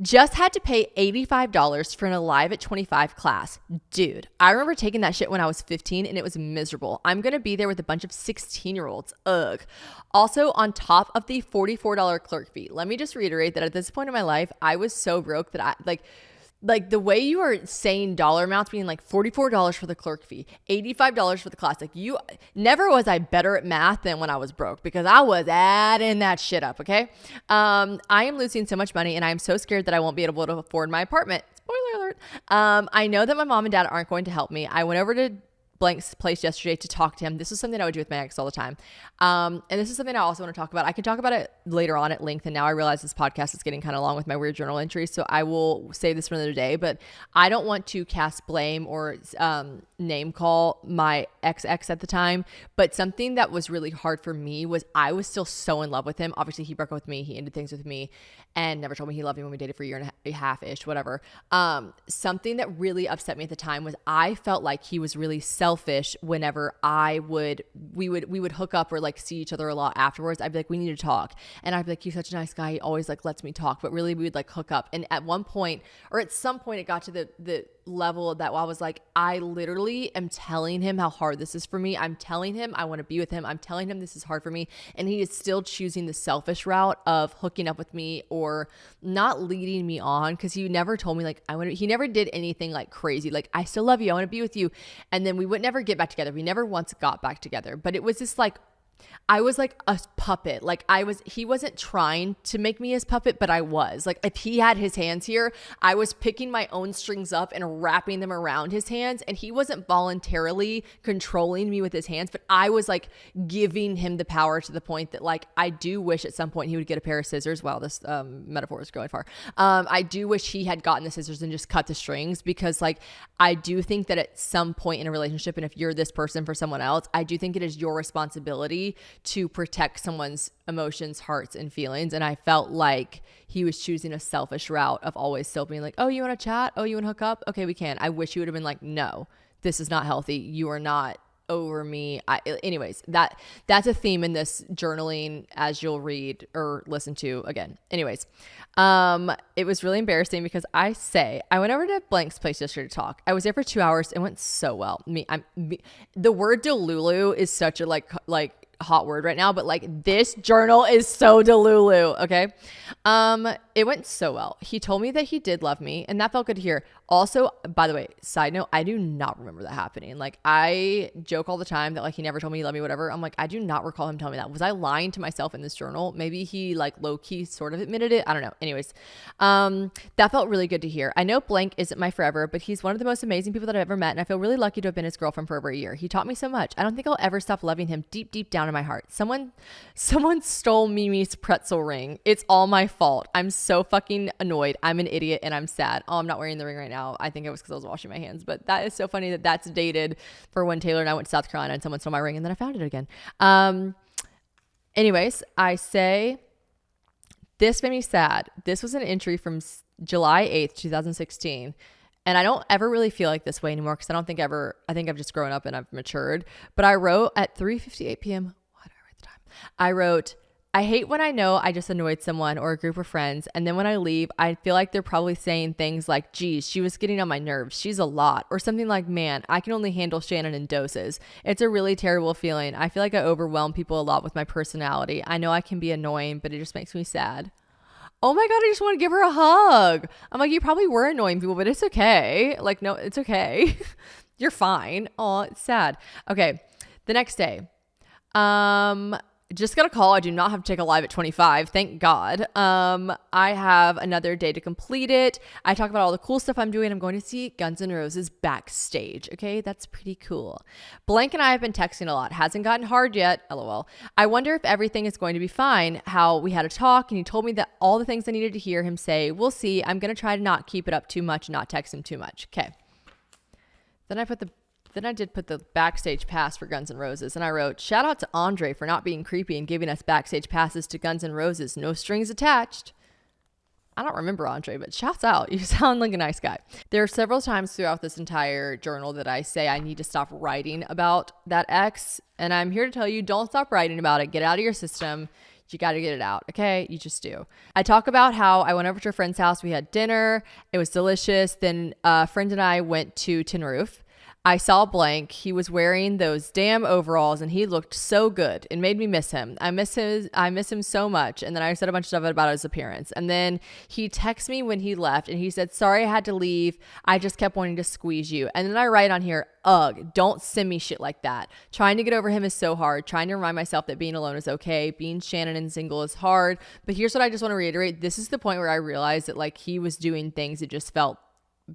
B: Just had to pay $85 for an Alive at 25 class. Dude, I remember taking that shit when I was 15 and it was miserable. I'm going to be there with a bunch of 16-year-olds. Ugh. Also, on top of the $44 clerk fee. Let me just reiterate that at this point in my life, I was so broke that I like the way you are saying dollar amounts being like $44 for the clerk fee, $85 for the class. Like you never was I better at math than when I was broke because I was adding that shit up. Okay. I am losing so much money and I'm so scared that I won't be able to afford my apartment. Spoiler alert. I know that my mom and dad aren't going to help me. I went over to Blank's place yesterday to talk to him. This is something I would do with my ex all the time. And this is something I also want to talk about. I can talk about it later on at length. And now I realize this podcast is getting kind of long with my weird journal entries. So I will save this for another day, but I don't want to cast blame or name call my ex at the time. But something that was really hard for me was I was still so in love with him. Obviously he broke up with me. He ended things with me and never told me he loved me when we dated for a year and a half-ish, whatever. Something that really upset me at the time was I felt like he was really selfish whenever we would hook up or like see each other a lot afterwards. I'd be like, we need to talk. And I'd be like, he's such a nice guy. He always like lets me talk, but really we would like hook up. And at one point or at some point it got to the level that I was like, I literally am telling him how hard this is for me. I'm telling him I want to be with him. I'm telling him this is hard for me. And he is still choosing the selfish route of hooking up with me or not leading me on. Cause he never told me like, he never did anything like crazy. Like, I still love you. I want to be with you. And then we would never get back together. We never once got back together, but it was just like, I was like a puppet. Like he wasn't trying to make me his puppet, but I was like, if he had his hands here, I was picking my own strings up and wrapping them around his hands. And he wasn't voluntarily controlling me with his hands, but I was like giving him the power to the point that like, I do wish at some point he would get a pair of scissors. Wow, this metaphor is going far. I do wish he had gotten the scissors and just cut the strings because like, I do think that at some point in a relationship, and if you're this person for someone else, I do think it is your responsibility to protect someone's emotions, hearts, and feelings. And I felt like he was choosing a selfish route of always still being like, oh, you want to chat? Oh, you want to hook up? Okay, we can. I wish he would have been like, no, this is not healthy. You are not over me. Anyways, that's a theme in this journaling as you'll read or listen to again. Anyways, it was really embarrassing because I went over to Blank's place yesterday to talk. I was there for 2 hours. It went so well. The word Delulu is such a like hot word right now, but like this journal is so Delulu. Okay. It went so well. He told me that he did love me and that felt good to hear. Also, by the way, side note, I do not remember that happening. Like I joke all the time that like he never told me he loved me, whatever. I'm like, I do not recall him telling me that. Was I lying to myself in this journal? Maybe he like low key sort of admitted it. I don't know. Anyways, that felt really good to hear. I know Blank isn't my forever, but he's one of the most amazing people that I've ever met. And I feel really lucky to have been his girlfriend for over a year. He taught me so much. I don't think I'll ever stop loving him deep, deep down in my heart. Someone stole Mimi's pretzel ring. It's all my fault. I'm so fucking annoyed. I'm an idiot and I'm sad. Oh, I'm not wearing the ring right now. I think it was because I was washing my hands, but that is so funny that that's dated for when Taylor and I went to South Carolina and someone stole my ring and then I found it again. Anyways, I say this made me sad. This was an entry from July 8th, 2016. And I don't ever really feel like this way anymore because I think I've just grown up and I've matured. But I wrote at 3:58 p.m. Why did I write the time? I wrote, I hate when I know I just annoyed someone or a group of friends. And then when I leave, I feel like they're probably saying things like, geez, she was getting on my nerves. She's a lot. Or something like, man, I can only handle Shannon in doses. It's a really terrible feeling. I feel like I overwhelm people a lot with my personality. I know I can be annoying, but it just makes me sad. Oh my God, I just want to give her a hug. I'm like, you probably were annoying people, but it's okay. Like, no, it's okay. You're fine. Oh, it's sad. Okay. The next day, just got a call. I do not have to take a live at 25. Thank God. I have another day to complete it. I talk about all the cool stuff I'm doing. I'm going to see Guns N' Roses backstage. Okay. That's pretty cool. Blank and I have been texting a lot. Hasn't gotten hard yet. LOL. I wonder if everything is going to be fine. How we had a talk and he told me that all the things I needed to hear him say. We'll see. I'm going to try to not keep it up too much, not text him too much. Okay. Then I did put the backstage pass for Guns N' Roses and I wrote, shout out to Andre for not being creepy and giving us backstage passes to Guns N' Roses. No strings attached. I don't remember Andre, but shouts out. You sound like a nice guy. There are several times throughout this entire journal that I say I need to stop writing about that ex. And I'm here to tell you, don't stop writing about it. Get it out of your system. You got to get it out. Okay. You just do. I talk about how I went over to a friend's house. We had dinner. It was delicious. Then a friend and I went to Tin Roof. I saw blank. He was wearing those damn overalls and he looked so good. It made me miss him. I miss him so much. And then I said a bunch of stuff about his appearance. And then he texted me when he left and he said, sorry, I had to leave. I just kept wanting to squeeze you. And then I write on here, ugh, don't send me shit like that. Trying to get over him is so hard. Trying to remind myself that being alone is okay. Being Shannon and single is hard. But here's what I just want to reiterate. This is the point where I realized that like he was doing things that just felt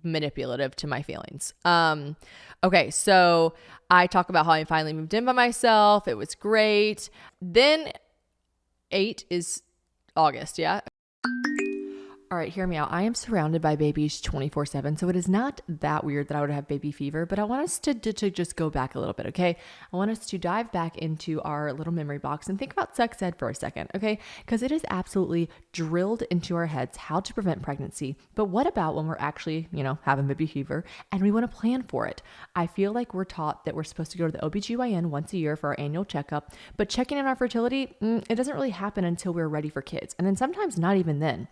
B: manipulative to my feelings. Okay, so I talk about how I finally moved in by myself. It was great. Then 8 is August, yeah? All right, hear me out. I am surrounded by babies 24/7, so it is not that weird that I would have baby fever, but I want us to just go back a little bit, okay? I want us to dive back into our little memory box and think about sex ed for a second, okay? Because it is absolutely drilled into our heads how to prevent pregnancy, but what about when we're actually, having baby fever and we want to plan for it? I feel like we're taught that we're supposed to go to the OBGYN once a year for our annual checkup, but checking in our fertility, it doesn't really happen until we're ready for kids, and then sometimes not even then.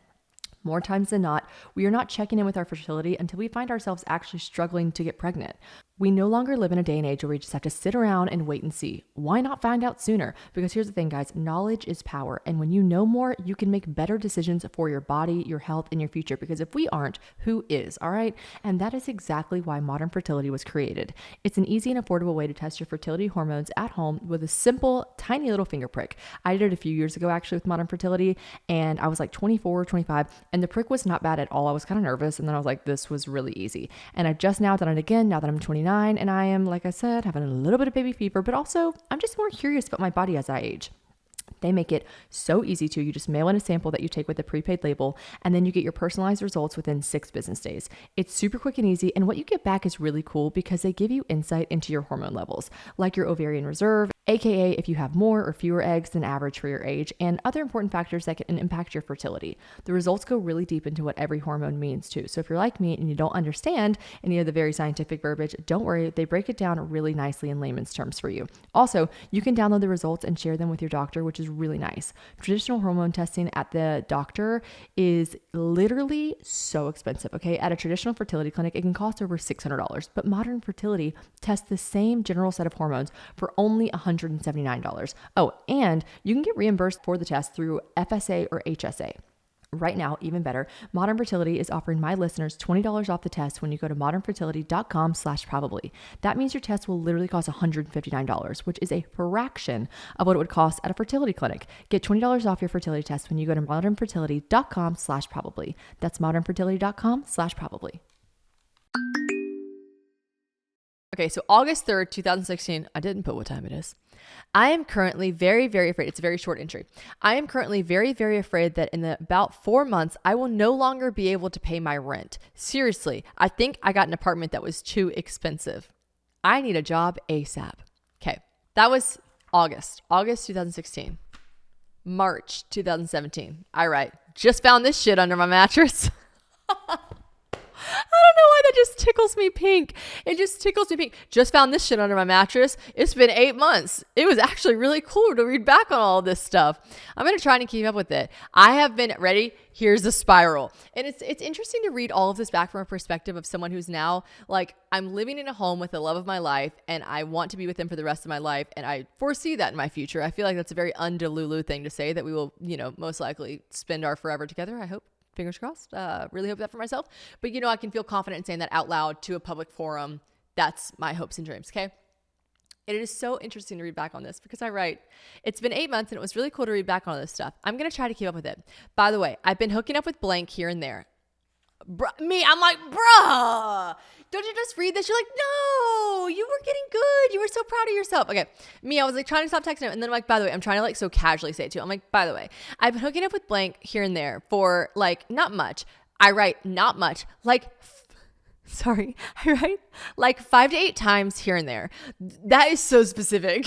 B: More times than not, we are not checking in with our fertility until we find ourselves actually struggling to get pregnant. We no longer live in a day and age where we just have to sit around and wait and see. Why not find out sooner? Because here's the thing, guys, knowledge is power. And when you know more, you can make better decisions for your body, your health, and your future. Because if we aren't, who is? All right. And that is exactly why modern fertility was created. It's an easy and affordable way to test your fertility hormones at home with a simple, tiny little finger prick. I did it a few years ago, actually, with modern fertility. And I was like 24, 25. And the prick was not bad at all. I was kind of nervous. And then I was like, this was really easy. And I've just now done it again, now that I'm 29. And I am, like I said, having a little bit of baby fever, but also I'm just more curious about my body as I age. They make it so easy to. You just mail in a sample that you take with a prepaid label, and then you get your personalized results within 6 business days. It's super quick and easy, and what you get back is really cool because they give you insight into your hormone levels, like your ovarian reserve, aka if you have more or fewer eggs than average for your age, and other important factors that can impact your fertility. The results go really deep into what every hormone means too. So if you're like me and you don't understand any of the very scientific verbiage, don't worry, they break it down really nicely in layman's terms for you. Also, you can download the results and share them with your doctor, which is really nice. Traditional hormone testing at the doctor is literally so expensive, okay? At a traditional fertility clinic, it can cost over $600, but modern fertility tests the same general set of hormones for only $179. Oh, and you can get reimbursed for the test through FSA or HSA. Right now, even better, Modern Fertility is offering my listeners $20 off the test when you go to modernfertility.com/probably. That means your test will literally cost $159, which is a fraction of what it would cost at a fertility clinic. Get $20 off your fertility test when you go to modernfertility.com/probably. That's modernfertility.com/probably. Okay, so August 3rd, 2016, I didn't put what time it is. I am currently very, very afraid. It's a very short entry. I am currently very, very afraid that in about 4 months, I will no longer be able to pay my rent. Seriously, I think I got an apartment that was too expensive. I need a job ASAP. Okay, that was August 2016. March 2017. I write, just found this shit under my mattress. I don't know why that just tickles me pink. It just tickles me pink. Just found this shit under my mattress. It's been 8 months. It was actually really cool to read back on all of this stuff. I'm going to try to keep up with it. I have been ready. Here's the spiral. And it's interesting to read all of this back from a perspective of someone who's now like, I'm living in a home with the love of my life and I want to be with him for the rest of my life. And I foresee that in my future. I feel like that's a very un-Delulu thing to say, that we will, most likely spend our forever together. I hope. Fingers crossed. Really hope that for myself. But, I can feel confident in saying that out loud to a public forum. That's my hopes and dreams. Okay. It is so interesting to read back on this because I write, it's been 8 months and it was really cool to read back on all this stuff. I'm going to try to keep up with it. By the way, I've been hooking up with blank here and there. I'm like, bruh, don't you just read this? You're like, no, you were getting good. You were so proud of yourself. Okay. I was like trying to stop texting him. And then I'm like, by the way, I'm trying to like so casually say it too. I'm like, by the way, I've been hooking up with blank here and there for like, not much. I write not much, like, I write like 5 to 8 times here and there. That is so specific.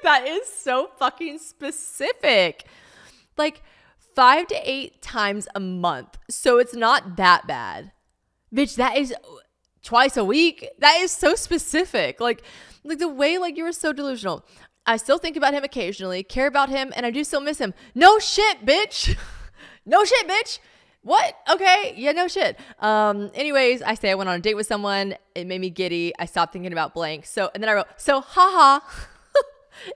B: That is so fucking specific. Like 5 to 8 times a month. So it's not that bad. Bitch, that is twice a week. That is so specific. Like the way like you were so delusional. I still think about him occasionally, care about him, and I do still miss him. No shit, bitch. No shit, bitch. What? Okay. Yeah, no shit. Anyways, I say I went on a date with someone. It made me giddy. I stopped thinking about blank. And then I wrote, so haha.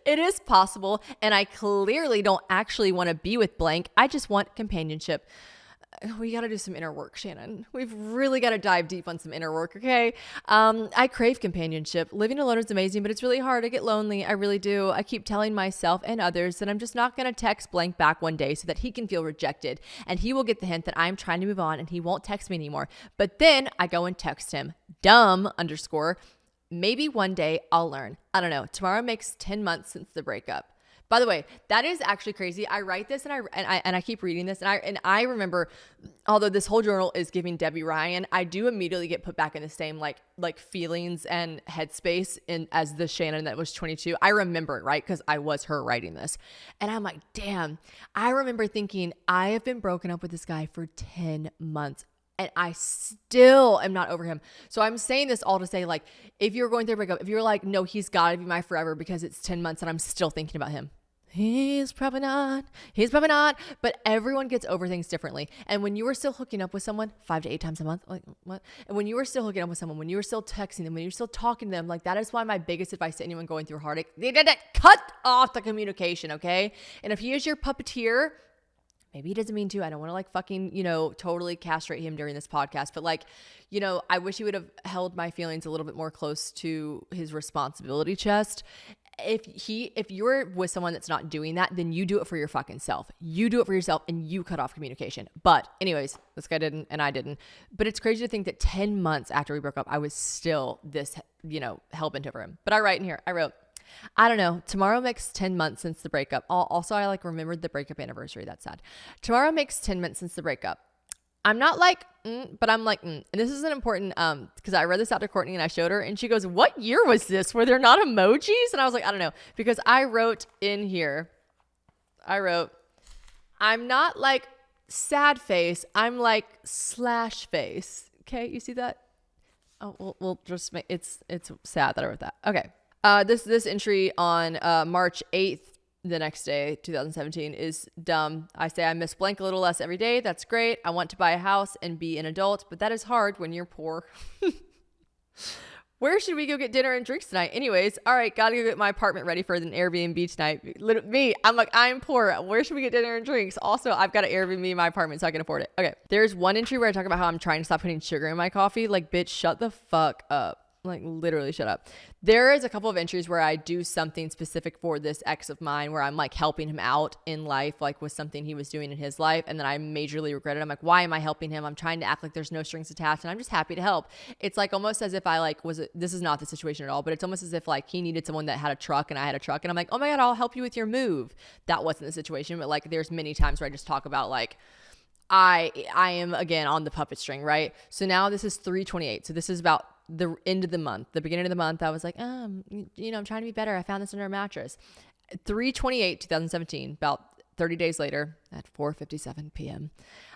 B: It is possible, and I clearly don't actually want to be with blank. I just want companionship. We got to do some inner work, Shannon. We've really got to dive deep on some inner work, okay? I crave companionship. Living alone is amazing, but it's really hard. I get lonely. I really do. I keep telling myself and others that I'm just not going to text blank back one day so that he can feel rejected, and he will get the hint that I'm trying to move on, and he won't text me anymore. But then I go and text him, dumb_. Maybe one day I'll learn. I don't know. Tomorrow makes 10 months since the breakup. By the way, that is actually crazy. I write this and I keep reading this and I remember, although this whole journal is giving Debbie Ryan, I do immediately get put back in the same like feelings and headspace as the Shannon that was 22. I remember it, right? Because I was her writing this. And I'm like, damn, I remember thinking I have been broken up with this guy for 10 months. And I still am not over him. So I'm saying this all to say, like, if you're going through a breakup, if you're like, no, he's got to be my forever because it's 10 months and I'm still thinking about him. He's probably not. But everyone gets over things differently. And when you were still hooking up with someone 5 to 8 times a month, like what? And when you were still hooking up with someone, when you were still texting them, when you're still talking to them, like that is why my biggest advice to anyone going through heartache, cut off the communication, okay? And if he is your puppeteer, maybe he doesn't mean to. I don't want to like fucking, totally castrate him during this podcast. But like, I wish he would have held my feelings a little bit more close to his responsibility chest. If you're with someone that's not doing that, then you do it for your fucking self. You do it for yourself and you cut off communication. But anyways, this guy didn't and I didn't. But it's crazy to think that 10 months after we broke up, I was still this, hell-bent over him. But I write in here, I wrote, I don't know. Tomorrow makes 10 months since the breakup. Also, I like remembered the breakup anniversary. That's sad. Tomorrow makes 10 months since the breakup. I'm not like, but I'm like, And this is an important, because I read this out to Courtney and I showed her and she goes, what year was this? Were there not emojis? And I was like, I don't know. Because I wrote in here, I'm not like sad face. I'm like slash face. Okay. You see that? Oh, we'll just make, it's sad that I wrote that. Okay. This entry on March 8th, the next day, 2017, is dumb. I say I miss blank a little less every day. That's great. I want to buy a house and be an adult, but that is hard when you're poor. Where should we go get dinner and drinks tonight? Anyways, all right, gotta go get my apartment ready for an Airbnb tonight. I'm like, I'm poor. Where should we get dinner and drinks? Also, I've got an Airbnb in my apartment so I can afford it. Okay, there's one entry where I talk about how I'm trying to stop putting sugar in my coffee. Like, bitch, shut the fuck up. Like, literally shut up. There is a couple of entries where I do something specific for this ex of mine where I'm like helping him out in life, like with something he was doing in his life. And then I majorly regret it. I'm like, why am I helping him? I'm trying to act like there's no strings attached and I'm just happy to help. It's like almost as if I like this is not the situation at all, but it's almost as if like he needed someone that had a truck and I had a truck. And I'm like, oh my God, I'll help you with your move. That wasn't the situation. But like there's many times where I just talk about like, I am again on the puppet string, right? So now this is 3/28. So this is about the end of the month. The beginning of the month, I was like, I'm trying to be better. I found this under a mattress. 3/28, 2017, about 30 days later at 4:57 p.m.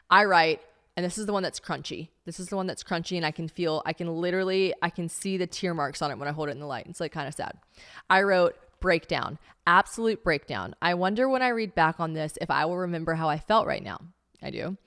B: I write, and this is the one that's crunchy. And I can see the tear marks on it when I hold it in the light. It's like kind of sad. I wrote, breakdown, absolute breakdown. I wonder when I read back on this if I will remember how I felt right now. I do.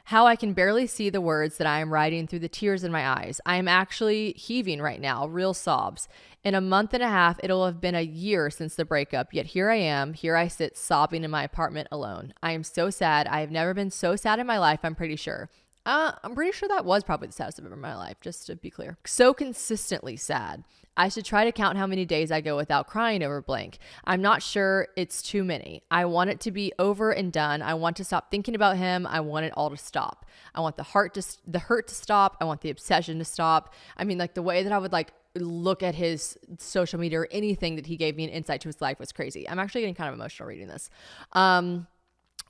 B: How I can barely see the words that I am writing through the tears in my eyes. I am actually heaving right now, real sobs. In a month and a half, it'll have been a year since the breakup, yet here I sit sobbing in my apartment alone. I am so sad. I have never been so sad in my life, I'm pretty sure. I'm pretty sure that was probably the saddest I've ever in my life, just to be clear. So consistently sad. I should try to count how many days I go without crying over blank. I'm not sure it's too many. I want it to be over and done. I want to stop thinking about him. I want it all to stop. I want the hurt to stop. I want the obsession to stop. I mean, like the way that I would like look at his social media or anything that he gave me an insight to his life was crazy. I'm actually getting kind of emotional reading this.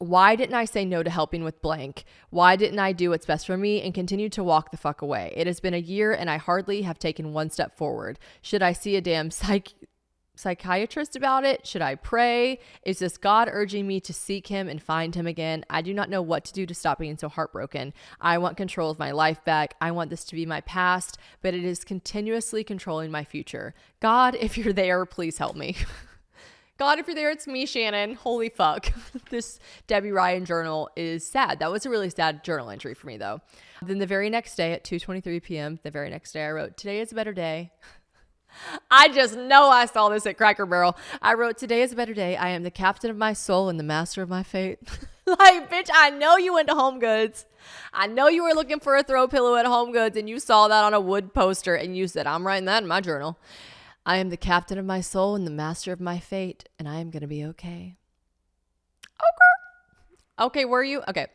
B: Why didn't I say no to helping with blank? Why didn't I do what's best for me and continue to walk the fuck away? It has been a year and I hardly have taken one step forward. Should I see a damn psychiatrist about it? Should I pray? Is this God urging me to seek him and find him again? I do not know what to do to stop being so heartbroken. I want control of my life back. I want this to be my past, but it is continuously controlling my future. God, if you're there, please help me. God, if you're there, it's me, Shannon. Holy fuck. This Debbie Ryan journal is sad. That was a really sad journal entry for me, though. Then the very next day at 2:23 p.m., the very next day, I wrote, today is a better day. I just know I saw this at Cracker Barrel. I wrote, today is a better day. I am the captain of my soul and the master of my fate. Like, bitch, I know you went to Home Goods. I know you were looking for a throw pillow at Home Goods and you saw that on a wood poster and you said, I'm writing that in my journal. I am the captain of my soul and the master of my fate, and I am going to be okay. Okay, were you? Okay.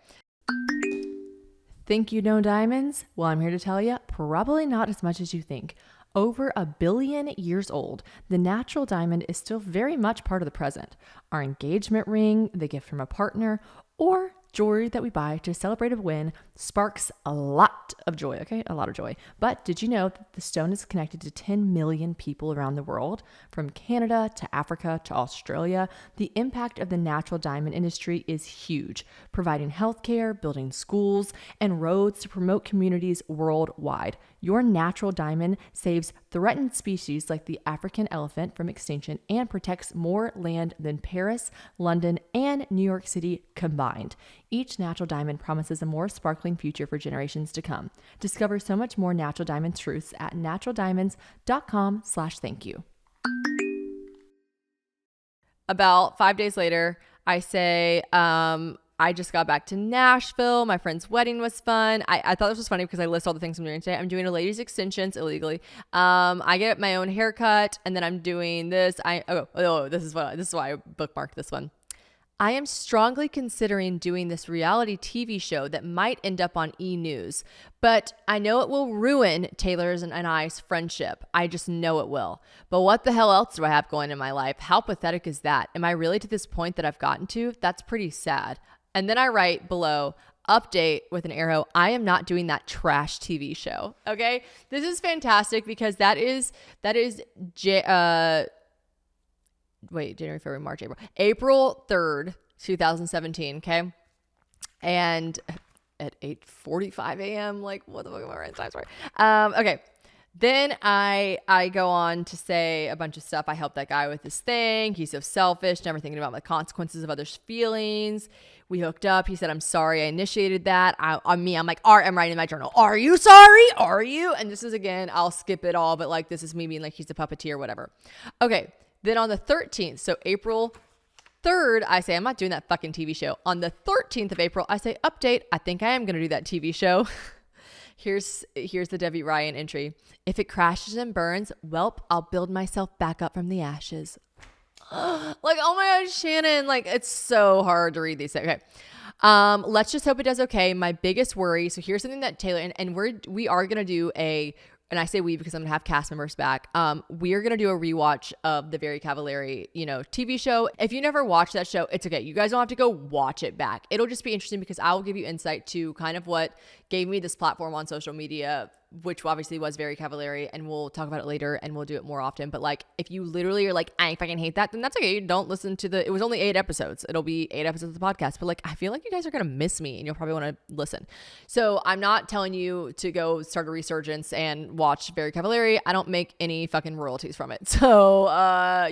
B: Think you know diamonds? Well, I'm here to tell you, probably not as much as you think. Over 1 billion years old, the natural diamond is still very much part of the present. Our engagement ring, the gift from a partner, or jewelry that we buy to celebrate a win sparks a lot of joy, okay? A lot of joy. But did you know that the stone is connected to 10 million people around the world? From Canada to Africa to Australia, the impact of the natural diamond industry is huge, providing healthcare, building schools, and roads to promote communities worldwide. Your natural diamond saves threatened species like the African elephant from extinction and protects more land than Paris, London, and New York City combined. Each natural diamond promises a more sparkling future for generations to come. Discover so much more natural diamond truths at naturaldiamonds.com/thank-you. About 5 days later, I say, I just got back to Nashville. My friend's wedding was fun. I thought this was funny because I list all the things I'm doing today. I'm doing a ladies' extensions illegally. I get my own haircut, and then I'm doing this. This is why I bookmarked this one. I am strongly considering doing this reality TV show that might end up on E! News, but I know it will ruin Taylor's and I's friendship. I just know it will. But what the hell else do I have going in my life? How pathetic is that? Am I really to this point that I've gotten to? That's pretty sad. And then I write below, update with an arrow, I am not doing that trash TV show. Okay? This is fantastic because that is January, February, March, April 3rd, 2017. Okay. And at 8:45 a.m., like, what the fuck am I writing? Sorry. Okay. Then I go on to say a bunch of stuff. I helped that guy with his thing. He's so selfish, never thinking about the consequences of others' feelings. We hooked up. He said, I'm sorry I initiated that. I'm like, I'm writing in my journal. Are you sorry? Are you? And this is, again, I'll skip it all, but like, this is me being like, he's a puppeteer, whatever. Okay. Then on the 13th, so April 3rd, I say, I'm not doing that fucking TV show. On the 13th of April, I say, update. I think I am going to do that TV show. Here's the Debbie Ryan entry. If it crashes and burns, welp, I'll build myself back up from the ashes. Like, oh my God, Shannon, like, it's so hard to read these things. Okay. Let's just hope it does okay. My biggest worry. So here's something that Taylor, and we are going to do and I say we because I'm going to have cast members back. We are going to do a rewatch of the Very Cavallari, TV show. If you never watched that show, it's okay. You guys don't have to go watch it back. It'll just be interesting because I will give you insight to kind of what gave me this platform on social media, which obviously was Very Cavallari, and we'll talk about it later and we'll do it more often. But like, if you literally are like, I fucking hate that, then that's okay. You don't listen to it was only 8 episodes. It'll be 8 episodes of the podcast. But like, I feel like you guys are going to miss me and you'll probably want to listen. So I'm not telling you to go start a resurgence and watch Very Cavallari. I don't make any fucking royalties from it. So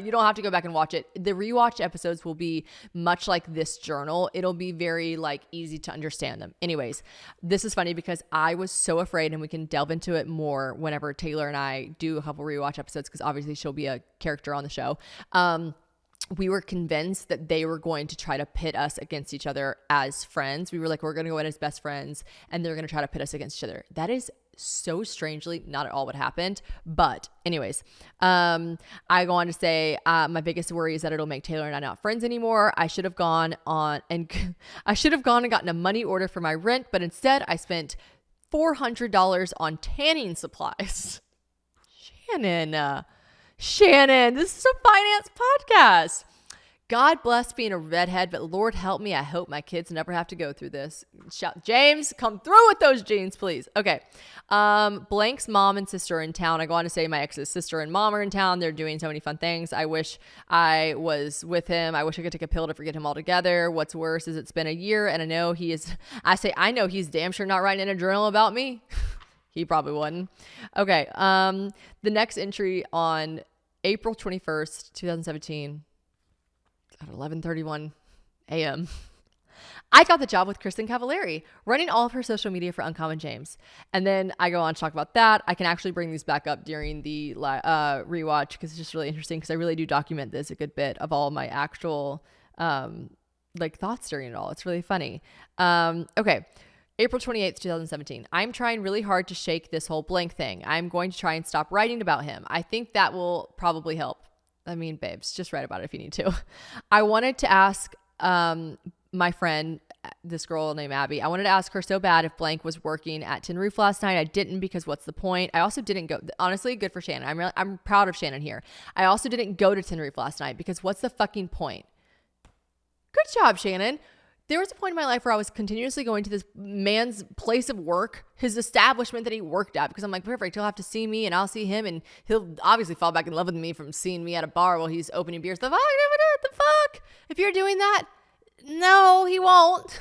B: you don't have to go back and watch it. The rewatch episodes will be much like this journal. It'll be very like easy to understand them. Anyways, this is funny because I was so afraid, and we can delve into it more whenever Taylor and I do a couple rewatch episodes, because obviously she'll be a character on the show. We were convinced that they were going to try to pit us against each other as friends. We were like, we're going to go in as best friends and they're going to try to pit us against each other. That is so strangely not at all what happened. But anyways, I go on to say, my biggest worry is that it'll make Taylor and I not friends anymore. I should have gone and gotten a money order for my rent, but instead I spent $400 on tanning supplies. Shannon, this is a finance podcast. God bless being a redhead, but Lord help me, I hope my kids never have to go through this. Shout, James, come through with those jeans, please. Okay. Blank's mom and sister are in town. I go on to say my ex's sister and mom are in town. They're doing so many fun things. I wish I was with him. I wish I could take a pill to forget him altogether. What's worse is it's been a year and I know he's damn sure not writing in a journal about me. He probably wouldn't. Okay. The next entry on April 21st, 2017. at 11:31 a.m. I got the job with Kristen Cavallari, running all of her social media for Uncommon James. And then I go on to talk about that. I can actually bring these back up during the rewatch because it's just really interesting because I really do document this a good bit of all my actual thoughts during it all. It's really funny. Okay. April 28th, 2017. I'm trying really hard to shake this whole blank thing. I'm going to try and stop writing about him. I think that will probably help. I mean, babes, just write about it if you need to. I wanted to ask my friend, this girl named Abby, I wanted to ask her so bad if blank was working at Tin Roof last night. I didn't because what's the point? I also didn't go. Honestly, good for Shannon. I'm proud of Shannon here. I also didn't go to Tin Roof last night because what's the fucking point? Good job, Shannon. There was a point in my life where I was continuously going to this man's place of work, his establishment that he worked at, because I'm like, perfect, he'll have to see me and I'll see him, and he'll obviously fall back in love with me from seeing me at a bar while he's opening beers. The fuck? If you're doing that, no, he won't.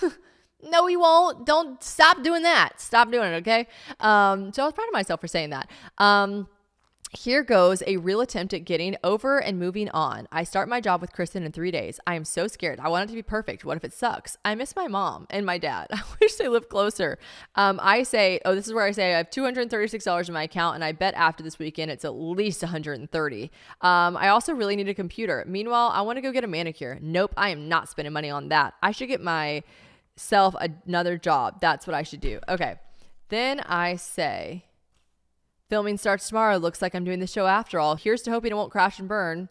B: No, he won't. Don't stop doing that. Stop doing it, okay? So I was proud of myself for saying that. Here goes a real attempt at getting over and moving on. I start my job with Kristen in 3 days. I am so scared. I want it to be perfect. What if it sucks? I miss my mom and my dad. I wish they lived closer. I say, this is where I say I have $236 in my account, and I bet after this weekend it's at least $130. I also really need a computer. Meanwhile, I want to go get a manicure. Nope, I am not spending money on that. I should get myself another job. That's what I should do. Okay. Then I say, filming starts tomorrow. Looks like I'm doing the show after all. Here's to hoping it won't crash and burn.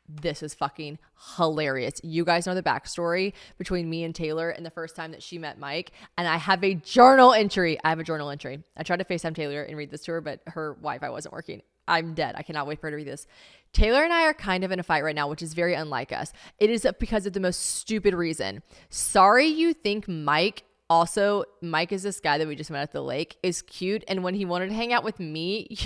B: This is fucking hilarious. You guys know the backstory between me and Taylor and the first time that she met Mike. And I have a journal entry. I tried to FaceTime Taylor and read this to her, but her Wi-Fi wasn't working. I'm dead. I cannot wait for her to read this. Taylor and I are kind of in a fight right now, which is very unlike us. It is because of the most stupid reason. Sorry you think Mike is this guy that we just met at the lake, is cute. And when he wanted to hang out with me,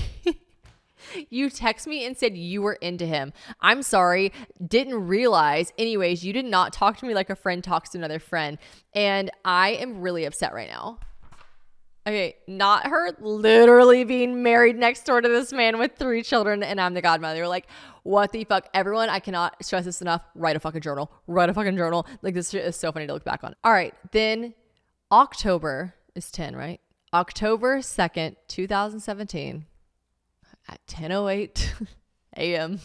B: you text me and said you were into him. I'm sorry. Didn't realize. Anyways, you did not talk to me like a friend talks to another friend. And I am really upset right now. Okay, not her literally being married next door to this man with 3 children and I'm the godmother. Like, what the fuck? Everyone, I cannot stress this enough. Write a fucking journal. Like, this shit is so funny to look back on. All right, then October is 10, right? October 2nd, 2017 at 10:08 a.m.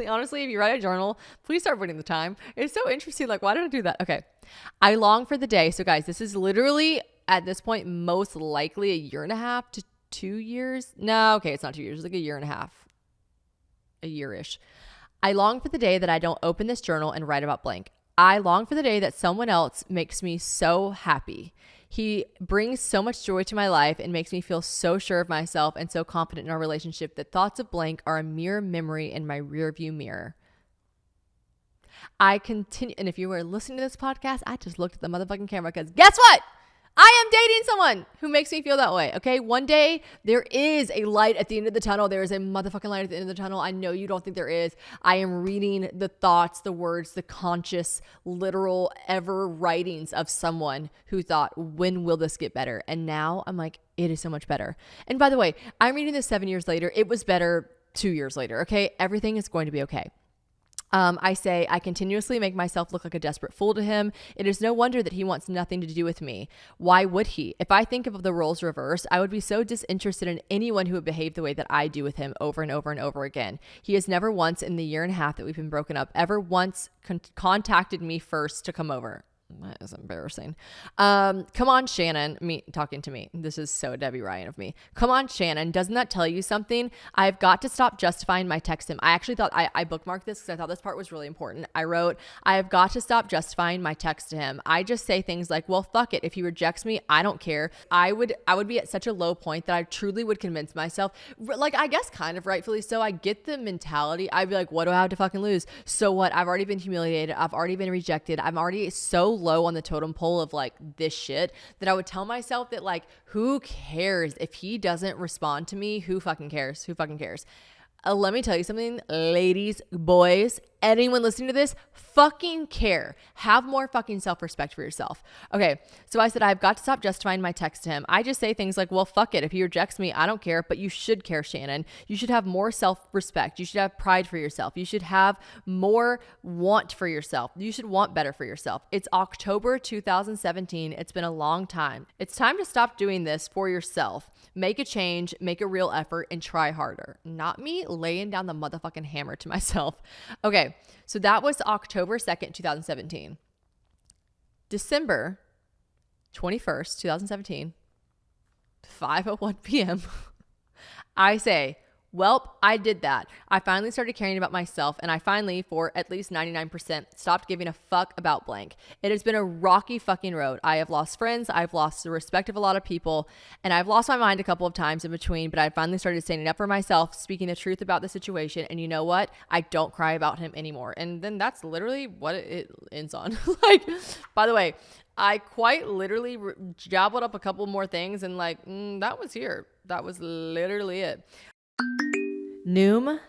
B: Honestly, if you write a journal, please start putting the time. It's so interesting. Like, why did I do that? Okay. I long for the day. So guys, this is literally at this point, most likely a year and a half to 2 years. No, okay. It's not 2 years. It's like a year and a half, a year-ish. I long for the day that I don't open this journal and write about blank. I long for the day that someone else makes me so happy. He brings so much joy to my life and makes me feel so sure of myself and so confident in our relationship that thoughts of blank are a mere memory in my rearview mirror. I continue, and if you were listening to this podcast, I just looked at the motherfucking camera because guess what? I am dating someone who makes me feel that way, okay? One day, there is a light at the end of the tunnel. There is a motherfucking light at the end of the tunnel. I know you don't think there is. I am reading the thoughts, the words, the conscious, literal, ever writings of someone who thought, when will this get better? And now I'm like, it is so much better. And by the way, I'm reading this 7 years later. It was better 2 years later, okay? Everything is going to be okay. I say, I continuously make myself look like a desperate fool to him. It is no wonder that he wants nothing to do with me. Why would he? If I think of the roles reversed, I would be so disinterested in anyone who would behave the way that I do with him over and over and over again. He has never once in the year and a half that we've been broken up, ever once contacted me first to come over. That is embarrassing. Come on, Shannon. Me talking to me. This is so Debbie Ryan of me. Come on, Shannon. Doesn't that tell you something? I've got to stop justifying my text him. I actually thought I bookmarked this because I thought this part was really important. I wrote, I have got to stop justifying my text to him. I just say things like, well, fuck it. If he rejects me, I don't care. I would be at such a low point that I truly would convince myself, like, I guess kind of rightfully so. I get the mentality. I'd be like, what do I have to fucking lose? So what? I've already been humiliated. I've already been rejected. I'm already so low on the totem pole of like this shit that I would tell myself that like, who cares if he doesn't respond to me? Who fucking cares? Let me tell you something, ladies, boys, anyone listening to this fucking care. Have more fucking self-respect for yourself. Okay, so I said I've got to stop justifying my text to him. I just say things like, well, fuck it. If he rejects me, I don't care, but you should care, Shannon. You should have more self-respect. You should have pride for yourself. You should have more want for yourself. You should want better for yourself. It's October 2017. It's been a long time. It's time to stop doing this for yourself. Make a change, make a real effort, and try harder. Not me laying down the motherfucking hammer to myself. Okay, so that was October 2nd, 2017. December 21st, 2017, 5:01 p.m. I say, welp, I did that. I finally started caring about myself, and I finally, for at least 99%, stopped giving a fuck about blank. It has been a rocky fucking road. I have lost friends, I've lost the respect of a lot of people, and I've lost my mind a couple of times in between, but I finally started standing up for myself, speaking the truth about the situation, and you know what? I don't cry about him anymore. And then that's literally what it ends on. Like, by the way, I quite literally jabbled up a couple more things and that was here. That was literally it. Noom.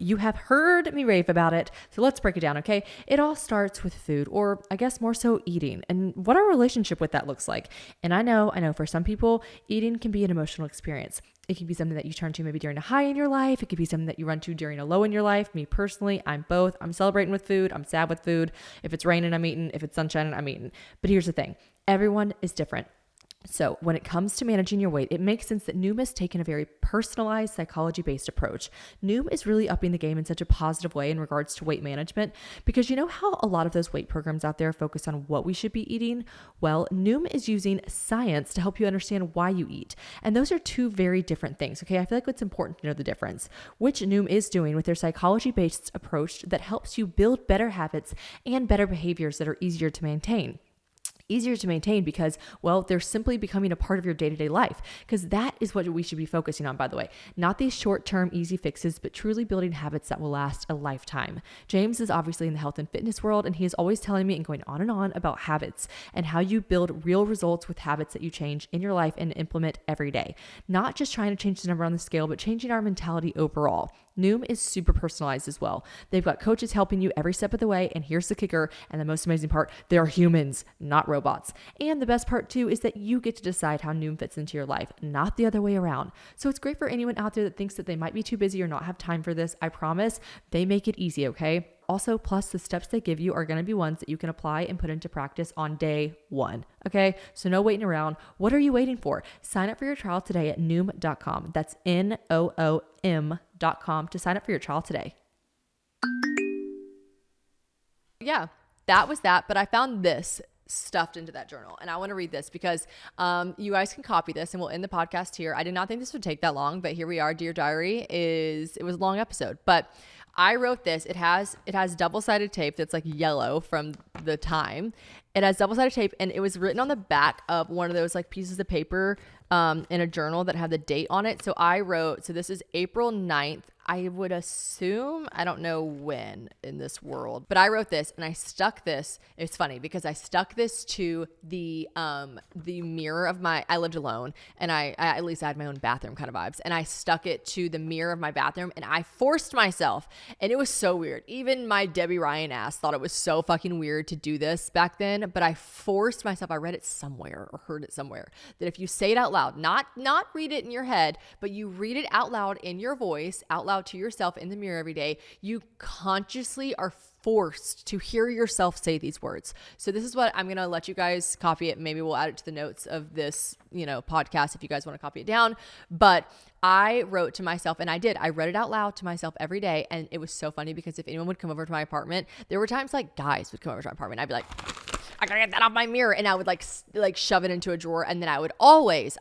B: You have heard me rave about it. So let's break it down, okay? It all starts with food, or I guess more so eating, and what our relationship with that looks like. And I know for some people, eating can be an emotional experience. It can be something that you turn to maybe during a high in your life. It could be something that you run to during a low in your life. Me personally, I'm both. I'm celebrating with food. I'm sad with food. If it's raining, I'm eating. If it's sunshine, I'm eating. But here's the thing. Everyone is different. So when it comes to managing your weight, it makes sense that Noom has taken a very personalized, psychology-based approach. Noom is really upping the game in such a positive way in regards to weight management, because you know how a lot of those weight programs out there focus on what we should be eating? Well, Noom is using science to help you understand why you eat. And those are two very different things, okay? I feel like it's important to know the difference, which Noom is doing with their psychology-based approach that helps you build better habits and better behaviors that are easier to maintain. Easier to maintain because, well, they're simply becoming a part of your day-to-day life, because that is what we should be focusing on, by the way. Not these short-term easy fixes, but truly building habits that will last a lifetime. James is obviously in the health and fitness world, and he is always telling me and going on and on about habits and how you build real results with habits that you change in your life and implement every day. Not just trying to change the number on the scale, but changing our mentality overall. Noom is super personalized as well. They've got coaches helping you every step of the way, and here's the kicker and the most amazing part, they're humans, not robots. And the best part too is that you get to decide how Noom fits into your life, not the other way around. So it's great for anyone out there that thinks that they might be too busy or not have time for this. I promise they make it easy, okay? Also, plus the steps they give you are going to be ones that you can apply and put into practice on day one. Okay, so no waiting around. What are you waiting for? Sign up for your trial today at Noom.com. That's Noom.com to sign up for your trial today. Yeah, that was that. But I found this stuffed into that journal, and I want to read this because you guys can copy this, and we'll end the podcast here. I did not think this would take that long, but here we are. Dear Diary it was a long episode, but I wrote this. It has double-sided tape that's like yellow from the time. It has double-sided tape, and it was written on the back of one of those like pieces of paper in a journal that had the date on it. So this is April 9th. I would assume, I don't know when in this world, but I wrote this and I stuck this. It's funny because I stuck this to the mirror of I lived alone, and I at least had my own bathroom kind of vibes. And I stuck it to the mirror of my bathroom, and I forced myself, and it was so weird. Even my Debbie Ryan ass thought it was so fucking weird to do this back then, but I forced myself. I read it somewhere or heard it somewhere that if you say it out loud, not read it in your head, but you read it out loud in your voice, out loud to yourself in the mirror every day, you consciously are forced to hear yourself say these words. So this is what I'm going to let you guys copy it. Maybe we'll add it to the notes of this, podcast if you guys want to copy it down. But I wrote to myself, and I read it out loud to myself every day. And it was so funny because if anyone would come over to my apartment, there were times like guys would come over to my apartment. I'd be like, I gotta get that off my mirror. And I would like shove it into a drawer. And then I would always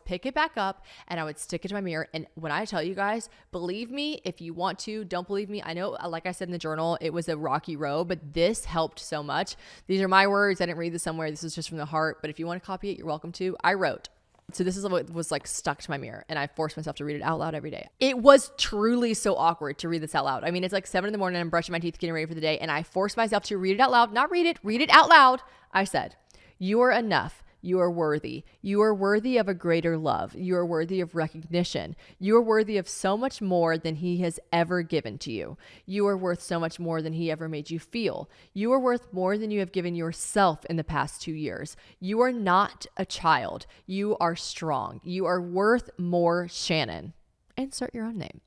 B: pick it back up and I would stick it to my mirror. And when I tell you guys, believe me, if you want to, don't believe me. I know, like I said in the journal, it was a rocky road, but this helped so much. These are my words. I didn't read this somewhere. This is just from the heart. But if you want to copy it, you're welcome to. I wrote. So this is what was like stuck to my mirror, and I forced myself to read it out loud every day. It was truly so awkward to read this out loud. I mean, it's like 7 a.m. and I'm brushing my teeth, getting ready for the day, and I forced myself to read it out loud, not read it out loud. I said, "You are enough. You are worthy. You are worthy of a greater love. You are worthy of recognition. You are worthy of so much more than he has ever given to you. You are worth so much more than he ever made you feel. You are worth more than you have given yourself in the past 2 years. You are not a child. You are strong. You are worth more, Shannon. Insert your own name.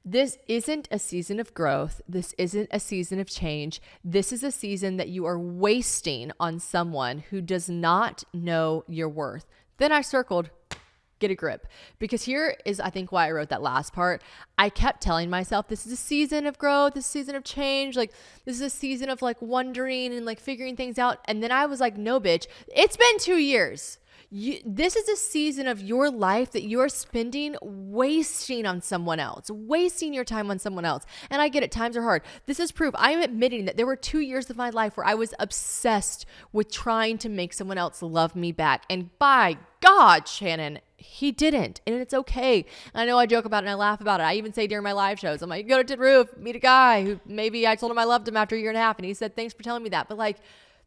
B: This isn't a season of growth. This isn't a season of change. This is a season that you are wasting on someone who does not know your worth. Then I circled, get a grip. Because here is, I think, why I wrote that last part. I kept telling myself, this is a season of growth, this is a season of change. Like, this is a season of like wondering and like figuring things out. And then I was like, no, bitch, it's been 2 years. This is a season of your life that you're spending wasting on someone else, wasting your time on someone else. And I get it, times are hard. This is proof. I am admitting that there were 2 years of my life where I was obsessed with trying to make someone else love me back. And by God, Shannon, he didn't. And it's okay. And I know I joke about it and I laugh about it. I even say during my live shows, I'm like, go to Tin Roof, meet a guy who maybe I told him I loved him after a year and a half. And he said, thanks for telling me that. But like,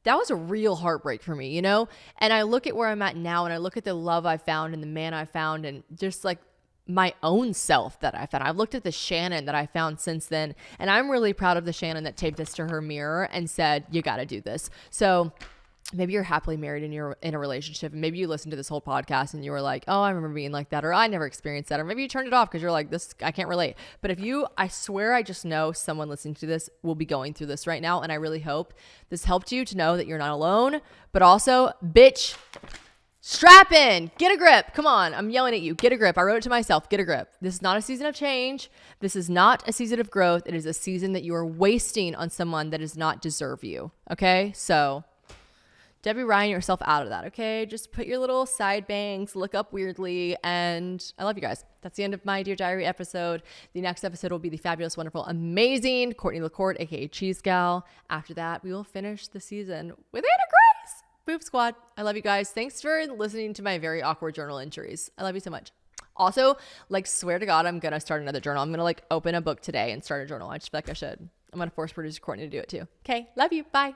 B: that was a real heartbreak for me, you know? And I look at where I'm at now and I look at the love I found and the man I found and just like my own self that I found. I've looked at the Shannon that I found since then. And I'm really proud of the Shannon that taped this to her mirror and said, you got to do this. So maybe you're happily married and you're in a relationship and maybe you listened to this whole podcast and you were like, oh, I remember being like that, or I never experienced that, or maybe you turned it off because you're like, this, I can't relate. But if you, I swear, I just know someone listening to this will be going through this right now. And I really hope this helped you to know that you're not alone, but also, bitch, strap in, get a grip. Come on. I'm yelling at you. Get a grip. I wrote it to myself. Get a grip. This is not a season of change. This is not a season of growth. It is a season that you are wasting on someone that does not deserve you. Okay. So Debbie Ryan yourself out of that, okay? Just put your little side bangs, look up weirdly, and I love you guys. That's the end of my Dear Diary episode. The next episode will be the fabulous, wonderful, amazing Courtney LaCourte, aka Cheese Gal. After that, we will finish the season with Anna Grace. Boob Squad. I love you guys. Thanks for listening to my very awkward journal entries. I love you so much. Also, like, swear to God, I'm going to start another journal. I'm going to, like, open a book today and start a journal. I just feel like I should. I'm going to force producer Courtney to do it too. Okay, love you. Bye.